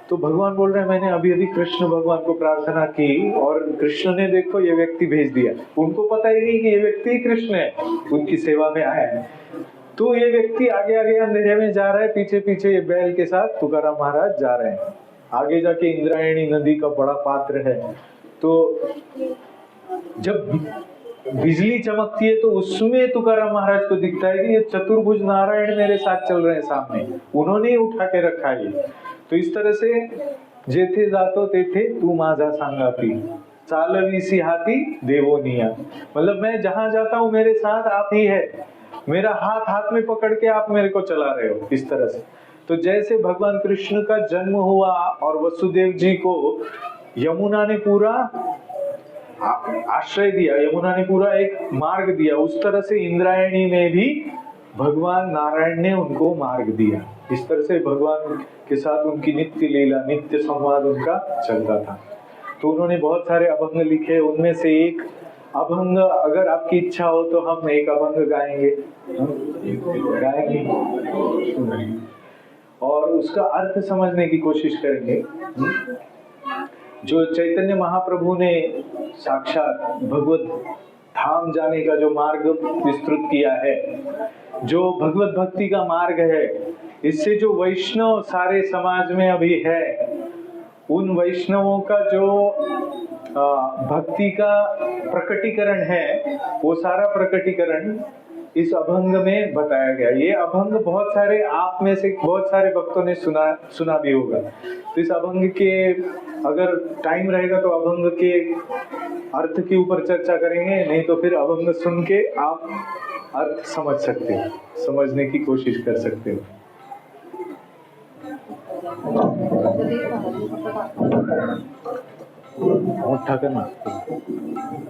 Speaker 1: तो भगवान बोल रहे हैं मैंने अभी अभी कृष्ण भगवान को प्रार्थना की और कृष्ण ने देखो ये व्यक्ति भेज दिया। उनको पता ही नहीं कि ये व्यक्ति कृष्ण है, उनकी सेवा में आया है। तो ये व्यक्ति आगे आगे अंधेरे में जा रहा है, पीछे पीछे ये बैल के साथ तुकाराम महाराज जा रहे हैं। आगे जाके इंद्रायणी नदी का बड़ा पात्र है, तो जब बिजली चमकती है तो उसमें तुकाराम महाराज को दिखता है कि ये चतुर्भुज नारायण मेरे साथ चल रहे हैं सामने, उन्होंने उठा के रखा है। तो इस तरह से जेथे जातो तेथे तू माझा सांगाती, चालवीसी हाथी देवोनिया, मतलब मैं जहां जाता हूँ मेरे साथ आप ही है, मेरा हाथ हाथ में पकड़ के आप मेरे को चला रहे हो, इस तरह से। तो जैसे भगवान कृष्ण का जन्म हुआ और वसुदेव जी को यमुना ने पूरा आश्रय दिया, यमुना ने पूरा एक मार्ग दिया, उस तरह से इंद्रायणी में भी भगवान नारायण ने उनको मार्ग दिया। इस तरह से भगवान के साथ उनकी नित्य लीला, नित्य संवाद उनका चलता था। तो उन्होंने बहुत सारे अभंग लिखे, उनमें से एक अभंग अगर आपकी इच्छा हो तो हम एक अभंग गाएंगे और उसका अर्थ समझने की कोशिश करेंगे। जो चैतन्य महाप्रभु ने साक्षात भगवत धाम जाने का जो मार्ग विस्तृत किया है, जो भगवत भक्ति का मार्ग है, इससे जो वैष्णव सारे समाज में अभी है, उन वैष्णवों का जो भक्ति का प्रकटीकरण है, वो सारा प्रकटीकरण इस अभंग में बताया गया। ये अभंग बहुत सारे आप में से बहुत सारे भक्तों ने सुना भी होगा। तो इस अभंग के अगर टाइम रहेगा तो अभंग के अर्थ के ऊपर चर्चा करेंगे, नहीं तो फिर अभंग सुन के आप अर्थ समझ सकते हो, समझने की कोशिश कर सकते हो। मोठा करना,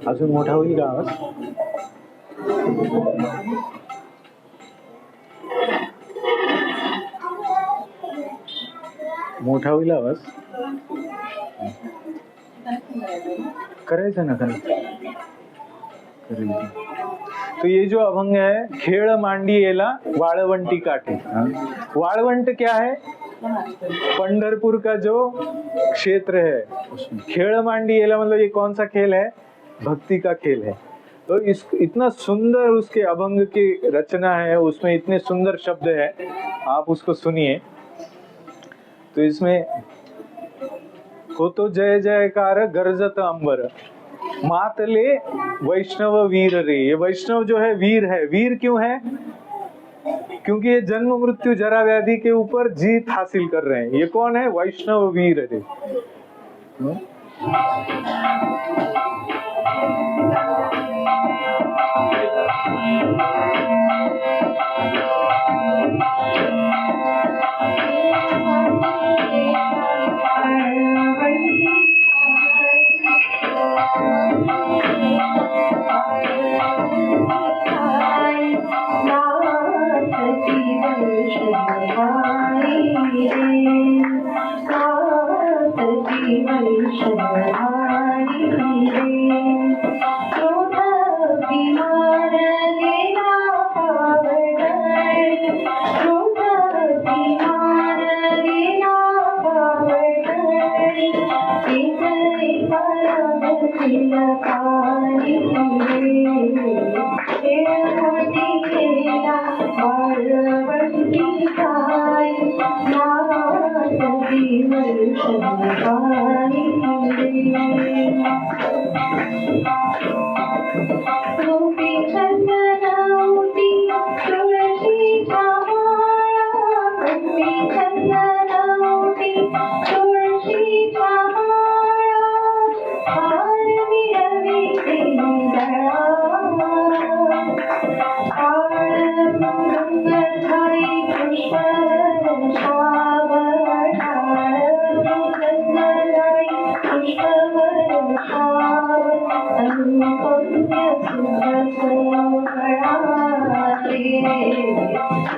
Speaker 1: अजून मोठा होईल का आवाज? मोठा होईल आवाज? करायचं ना खाली। तो ये जो अभंग है, खेळ मांडी येला वाळवंटी काठी। वाळवंट क्या है? पंढरपुर का जो क्षेत्र है, खेळ मांडी येला मतलब ये कौन सा खेल है? भक्ति का खेल है। तो इतना सुंदर उसके अभंग की रचना है, उसमें इतने सुंदर शब्द है, आप उसको सुनिए। तो इसमें हो तो जय जयकार गरजत अंबर, मातले वैष्णव वीर रे। ये वैष्णव जो है वीर है। वीर क्यों है? क्योंकि ये जन्म मृत्यु जरा व्याधि के ऊपर जीत हासिल कर रहे हैं। ये कौन है? वैष्णव वीर रे।
Speaker 2: गोपी चंदनावती तुळशीच्या माळा, गोपी चंदनावती तुळशीच्या माळा, हार मिरविते गळा, गंगाधाई पुष्पवर्षावतार, गंगाधाई पुष्पवर्षाव, अनुपम्य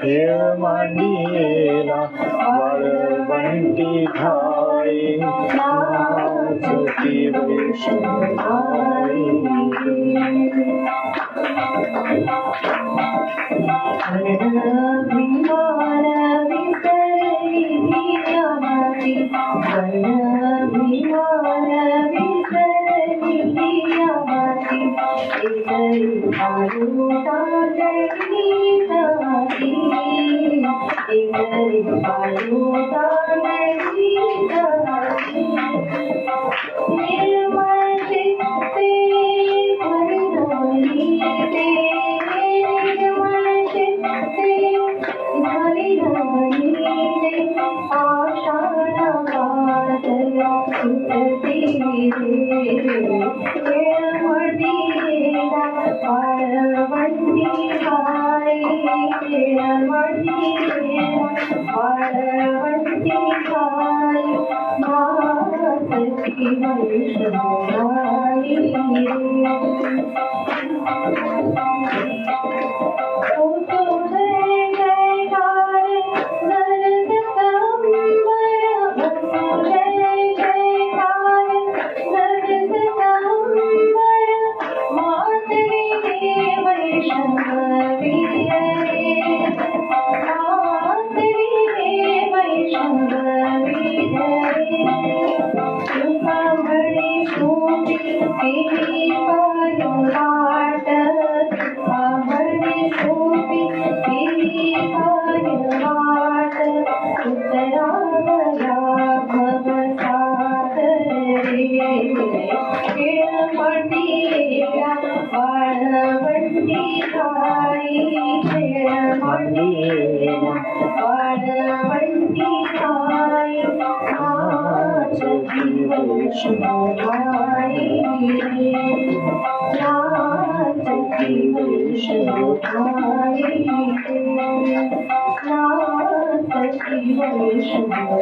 Speaker 1: येळ मांडियेला वाळवंटी घाई, नाचती वैष्णवी.
Speaker 2: अभिमान विसरली यामाती, अभिमान विसरली यामाती, एकरी बाळूदांडली जाती, एकरी बाळूदांडली जाती. निर्मळ चित्ते हरिनामी ते, निर्मळ चित्ते हरिनामी ते, आषाढ पातया सुटती रे, येळवडीला वाळवंटी घाई, येळवडीला वाळवंटी घाई, नाचती वैष्णवी रे. ओ तो जय जयकार नरद संबर, ओ तो जय जयकार नरद संबर, मातरी रे वैष्णवी रे, मातरी रे वैष्णवी रे. तुकांबडी सोपी केली पायवाट, तुकांबडी सोपी केली पायवाट, उतरावया भवसागर रे, येळवडीला वाळवंटी घाई, येळवडीला वाळवंटी घाई, नाचती वैष्णवी रे, नाचती वैष्णवी रे, नाचती वैष्णवी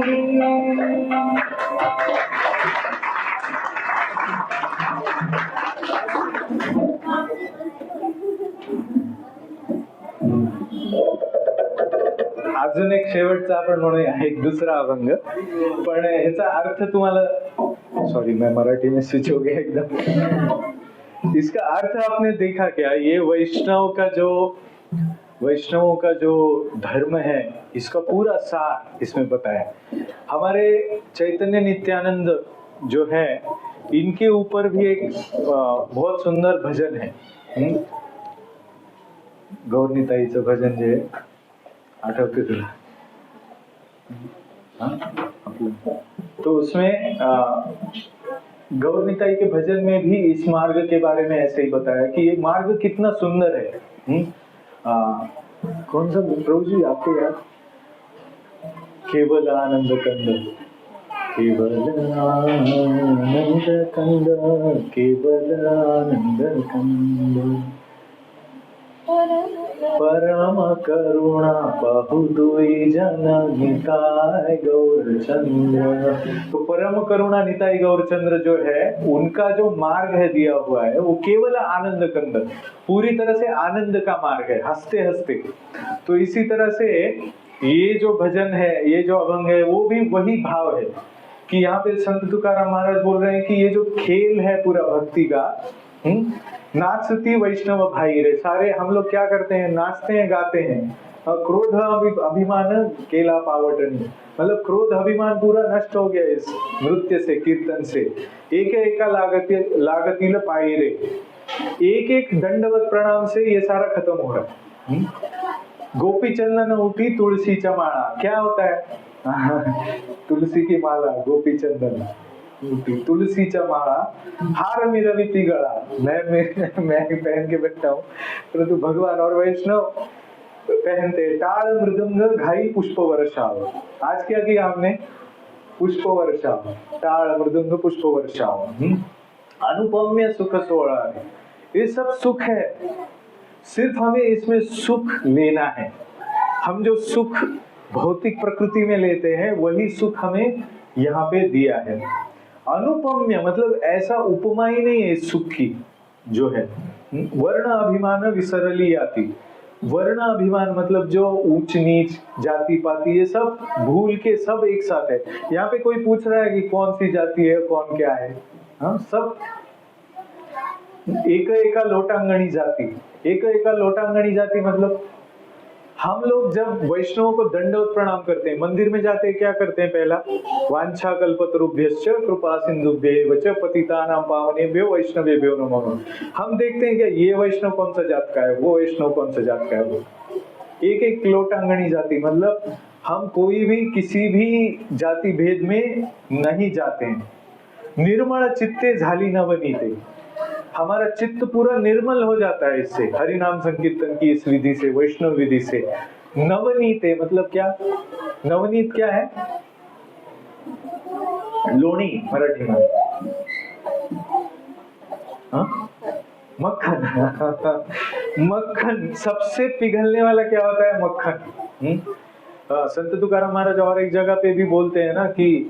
Speaker 2: रे.
Speaker 1: अजून एक शेवटचा आपण म्हणूया, एक दुसरा अभंग, पण ह्याचा अर्थ तुम्हाला, सॉरी मैं मराठी में स्विच हो गया एकदम. इसका अर्थ आपने देखा क्या? ये वैष्णवों का जो धर्म है, इसका पूरा सार इसमें बताया. हमारे चैतन्य नित्यानंद जो है, इनके ऊपर भी एक बहुत सुंदर भजन है. गौरनीताईचं भजन जे आठवते तुला? तो उसमें गौरनीताई के भजन में भी इस मार्ग के बारे में ऐसे ही बताया कि ये मार्ग कितना सुंदर है. कौन सा प्रभु जी आपको याद? केवल आनंद कंद, केवल आनंद कंद, केवल आनंद कंद, परम करुणा बहुदुई जन निताय गौरचंद्र. तो परम करुणा निताई गौरचंद्र जो है, उनका जो मार्ग है दिया हुआ है, वो केवल आनंद कंद, पूरी तरह से आनंद का मार्ग है, हंसते हंसते. तो इसी तरह से ये जो भजन है, ये जो अभंग है, वो भी वही भाव है कि यहाँ पे संत तुकाराम महाराज बोल रहे हैं कि ये जो खेल है पूरा भक्ति का, नाचती वैष्णव भाई रे. सारे हम लोग क्या करते हैं? नाचते हैं, गाते हैं. क्रोध अभिमान केला पावटनी, मतलब क्रोध अभिमान पूरा नष्ट हो गया इस नृत्य से, कीर्तन से. एक एका लागतील पायी रे, एक एक दंडवत प्रणाम से ये सारा खत्म हो रहा है. गोपी चंदन उठी तुलसीचा माळा, क्या होता है? तुलसी की माला, गोपी चंदन, तुलसीचा माळा, हार मिरविती गळा, मैं पहन के बैठा हूँ, परंतु भगवान और वैष्णव पहनते टाल मृदंग घाई पुष्प वर्षाव। आज क्या किया हमने? पुष्प वर्षाव, टाल मृदंग पुष्प वर्षाव। अनुपम्य सुख सोड़ा है, ये सब सुख है, सिर्फ हमें इसमें सुख लेना है। हम जो सुख भौतिक प्रकृति में लेते हैं वही सुख हमें यहाँ पे दिया है। अनुपम्य मतलब ऐसा उपमा ही नहीं है इस सुख की जो है। वर्ण अभिमान विसरली आती, वर्ण अभिमान मतलब जो ऊंच नीच जाति पाति ये सब भूल के सब एक साथ है। यहाँ पे कोई पूछ रहा है कि कौन सी जाति है कौन क्या है, हाँ सब एक लोटांगणी जाति। एक लोटांगणी जाति मतलब हम लोग जब वैष्णवों को दंडवत प्रणाम करते हैं, मंदिर में जाते हैं, क्या करते हैं? पहला वांछा कल्पतरुभ्यश्च कृपा सिंधुभ्यैव च पतितानां पावनेभ्यो वैष्णवेभ्यो नमो नमः। हम देखते हैं क्या ये वैष्णव कौन सा जात का है, वो वैष्णव कौन सा जात का है। वो एक लोटांगणी जाति मतलब हम कोई भी किसी भी जाति भेद में नहीं जाते हैं। निर्मल चित्ते झाली नवनीते, हमारा चित्त पूरा निर्मल हो जाता है इससे, हरि नाम संकीर्तन की इस विधि से, वैष्णव विधि से। नवनीते मतलब क्या? नवनीत क्या है? लोणी मराठी में, मक्खन। मक्खन सबसे पिघलने वाला क्या होता है? मक्खन। संत तुकाराम महाराज और एक जगह पे भी बोलते हैं ना कि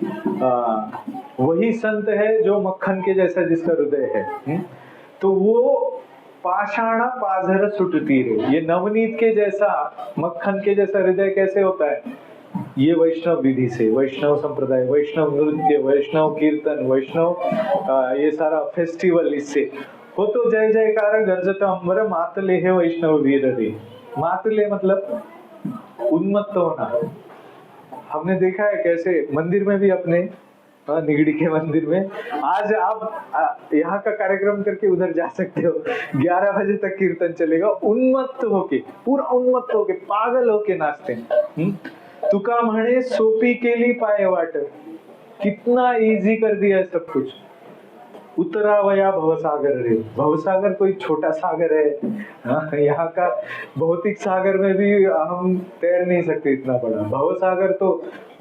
Speaker 1: वही संत है जो मक्खन के जैसा जिसका हृदय है। तो वो पाषाण पाझर सुटती रे, ये नवनीत के जैसा, मक्खन के जैसा हृदय कैसे होता है? ये वैष्णव विधि से, वैष्णव संप्रदाय, वैष्णव नृत्य, वैष्णव कीर्तन, वैष्णव ये सारा फेस्टिवल, इससे हो तो जय जयकार गंजत अम्बर मातले है वैष्णव वीर रे। मातले मतलब उन्मत्त होना। हमने देखा है कैसे मंदिर में भी अपने निगड़ी के मंदिर में, आज आप यहाँ का कार्यक्रम करके उधर जा सकते हो, 11 बजे तक कीर्तन चलेगा, उन्मत्त होके, पूरा उन्मत्त होके, पागल होके नाचते हैं। तुका म्हणे सोपी केली पाय वाट, कितना इजी कर दिया है सब कुछ। उतरावया भवसागर रे, भवसागर कोई छोटा सागर है, यहाँ का भौतिक सागर में भी हम तैर नहीं सकते इतना बड़ा। भवसागर तो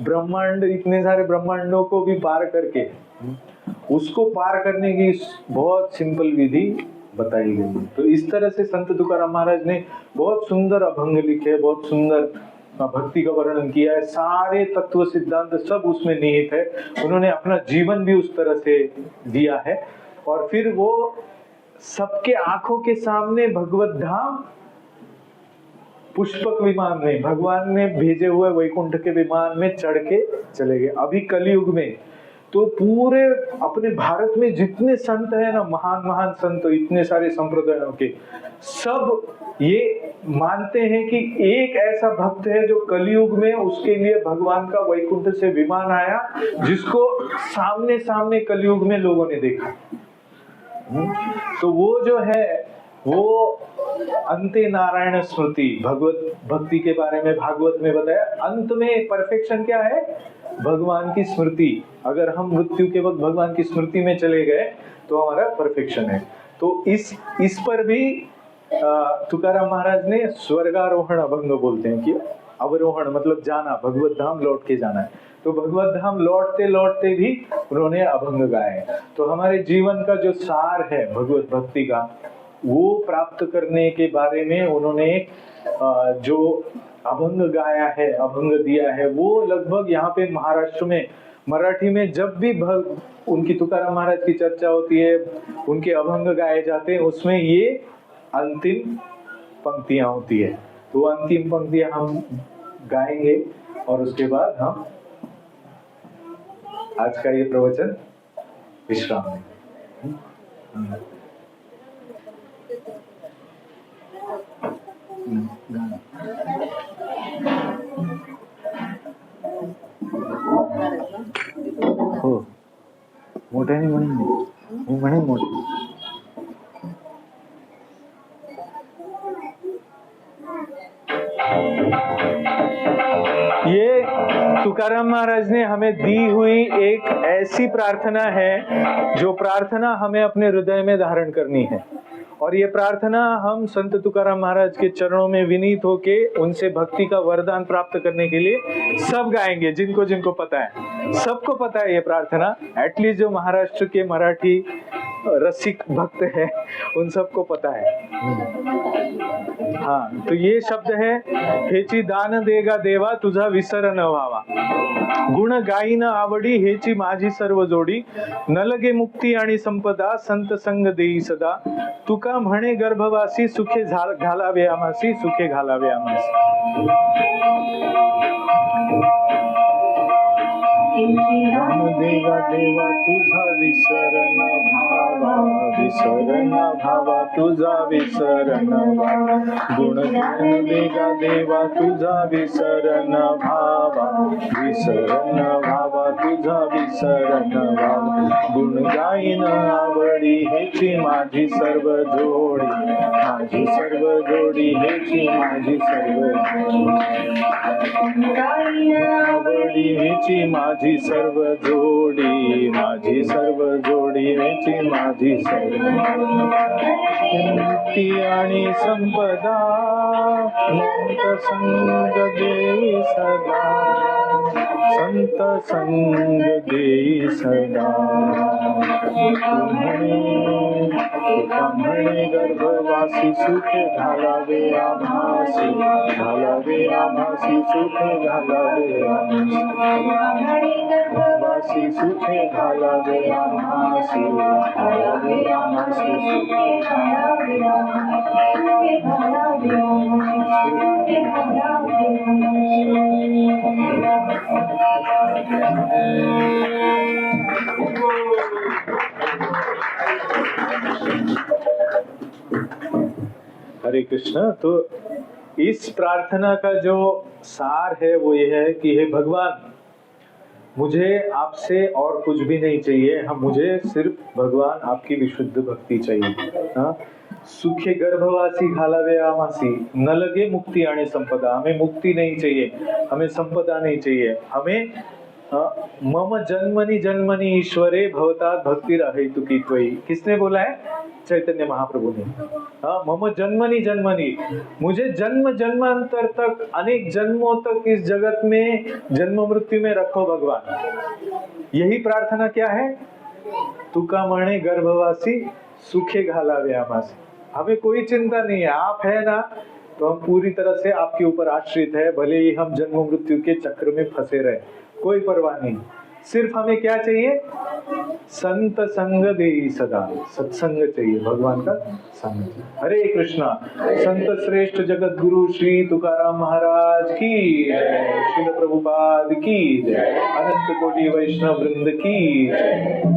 Speaker 1: ब्रह्मांड, इतने सारे ब्रह्मांडों को भी पार करके, उसको पार करने की बहुत सिंपल विधि बताई गई। तो इस तरह से संत तुकाराम महाराज ने बहुत सुंदर अभंग लिखे, बहुत सुंदर भक्ति का वर्णन किया है, सारे तत्व सिद्धांत सब उसमें निहित है। उन्होंने अपना जीवन भी उस तरह से दिया है। और फिर वो सबके आंखों के सामने भगवत धाम पुष्पक विमान में, भगवान ने भेजे हुए वैकुंठ के विमान में चढ़ के चले गए। अभी कलयुग में तो पूरे अपने भारत में जितने संत है ना, महान महान संत, इतने सारे संप्रदायों के, सब ये मानते हैं कि एक ऐसा भक्त है जो कलयुग में उसके लिए भगवान का वैकुंठ से विमान आया, जिसको सामने सामने कलयुग में लोगों ने देखा। तो वो जो है वो अंते नारायण स्मृति, भगवत भक्ति के बारे में भागवत में बताया। अंत में परफेक्शन क्या है? भगवान की स्मृति। अगर हम मृत्यु के वक्त भगवान की स्मृति में चले गए तो हमारा परफेक्शन है। तो इस पर भी तुकाराम महाराज ने स्वर्गारोहण अभंग बोलते हैं कि अवरोहण मतलब जाना, भगवत धाम लौट के जाना है। तो भगवत धाम लौटते लौटते भी उन्होंने अभंग गाए। तो हमारे जीवन का जो सार है भगवत भक्ति का, वो प्राप्त करने के बारे में उन्होंने जो अभंग गाया है, अभंग दिया है, वो लगभग यहाँ पे महाराष्ट्र में मराठी में जब भी उनकी तुकाराम महाराज की चर्चा होती है, उनके अभंग गाए जाते हैं, उसमें ये अंतिम पंक्तियां होती है। तो अंतिम पंक्तियां हम गाएंगे और उसके बाद हम आज का ये प्रवचन विश्राम देंगे। हो मोठ्याने म्हणून मी म्हणेन मोठे। ये तुकाराम महाराज ने हमें दी हुई एक ऐसी प्रार्थना है जो प्रार्थना हमें अपने हृदय में धारण करनी है, और ये प्रार्थना हम संत तुकाराम महाराज के चरणों में विनीत होके उनसे भक्ति का वरदान प्राप्त करने के लिए सब गाएंगे। जिनको जिनको पता है, सबको पता है ये प्रार्थना, एटलीस्ट जो महाराष्ट्र के मराठी रसिक भक्त है उन सबको पता है। हाँ, तो ये शब्द है, हेची दान देगा देवा तुझा विसर न व्हावा, गुण गायी न आवडी हेची माझी सर्व जोडी, न लगे मुक्ती आणि संपदा संत संग देई सदा, तुका म्हणे गर्भवासी सुखे घालावे आमासी, सुखे घालावे आमासी। देवा देवा तुझा विसर न भावा, विसर न भावा तुझा विसर न भावा, गुण देगा देवा तुझा विसर न भावा, विसर न भावा तुझा विसर न भावा, गुण गायी न आवडी हेची माझी सर्व जोडी, माझी सर्व जोडी हेची माझी सर्व आवडी हेची माझी सर्व जोडी, माझी सर्व जोडी हेची माझी सर्व मुक्ती आणि संपदा संत संग देई सदा, संत संग देई सदा, म्हणे गर्भवासी सुख घालावे आभासी, घालावे आभासी सुख घालावे आभासी, सुखे घालावे आभासी, घालावे आभासी सुखे घालावे आभासी, घालावे आभासी हरे कृष्ण। तो इस प्रार्थना का जो सार है वो ये है कि हे भगवान, मुझे आपसे और कुछ भी नहीं चाहिए, हम मुझे सिर्फ भगवान आपकी विशुद्ध भक्ति चाहिए। हाँ, सुखे गर्भवासी घालावे आमासी, न लगे मुक्ति आणि संपदा, हमें मुक्ति नहीं चाहिए, हमें संपदा नहीं चाहिए, हमें मम जन्मनि जन्मनि ईश्वरे भवतात भक्ति रहे तुकी त्वयि। किसने बोला है? चैतन्य महाप्रभु ने। हाँ, मम जन्मनि जन्मनि, मुझे जन्म जन्मांतर तक, अनेक जन्मों तक इस जगत में जन्म मृत्यु में रखो भगवान। यही प्रार्थना क्या है? तुका म्हणे गर्भवासी सुखे घालावे आमासी। हमें कोई चिंता नहीं है, आप है ना, तो हम पूरी तरह से आपके ऊपर आश्रित है, भले ही हम जन्म मृत्यु के चक्र में फंसे रहे, कोई परवाह नहीं। सिर्फ हमें क्या चाहिए? संत संग देई सदा, सत्संग चाहिए, भगवान का संग। हरे कृष्णा। संत श्रेष्ठ जगत गुरु श्री तुकाराम महाराज की जय, श्रील प्रभुपाद की जय, अनंत कोटि वैष्णव वृंद की जय।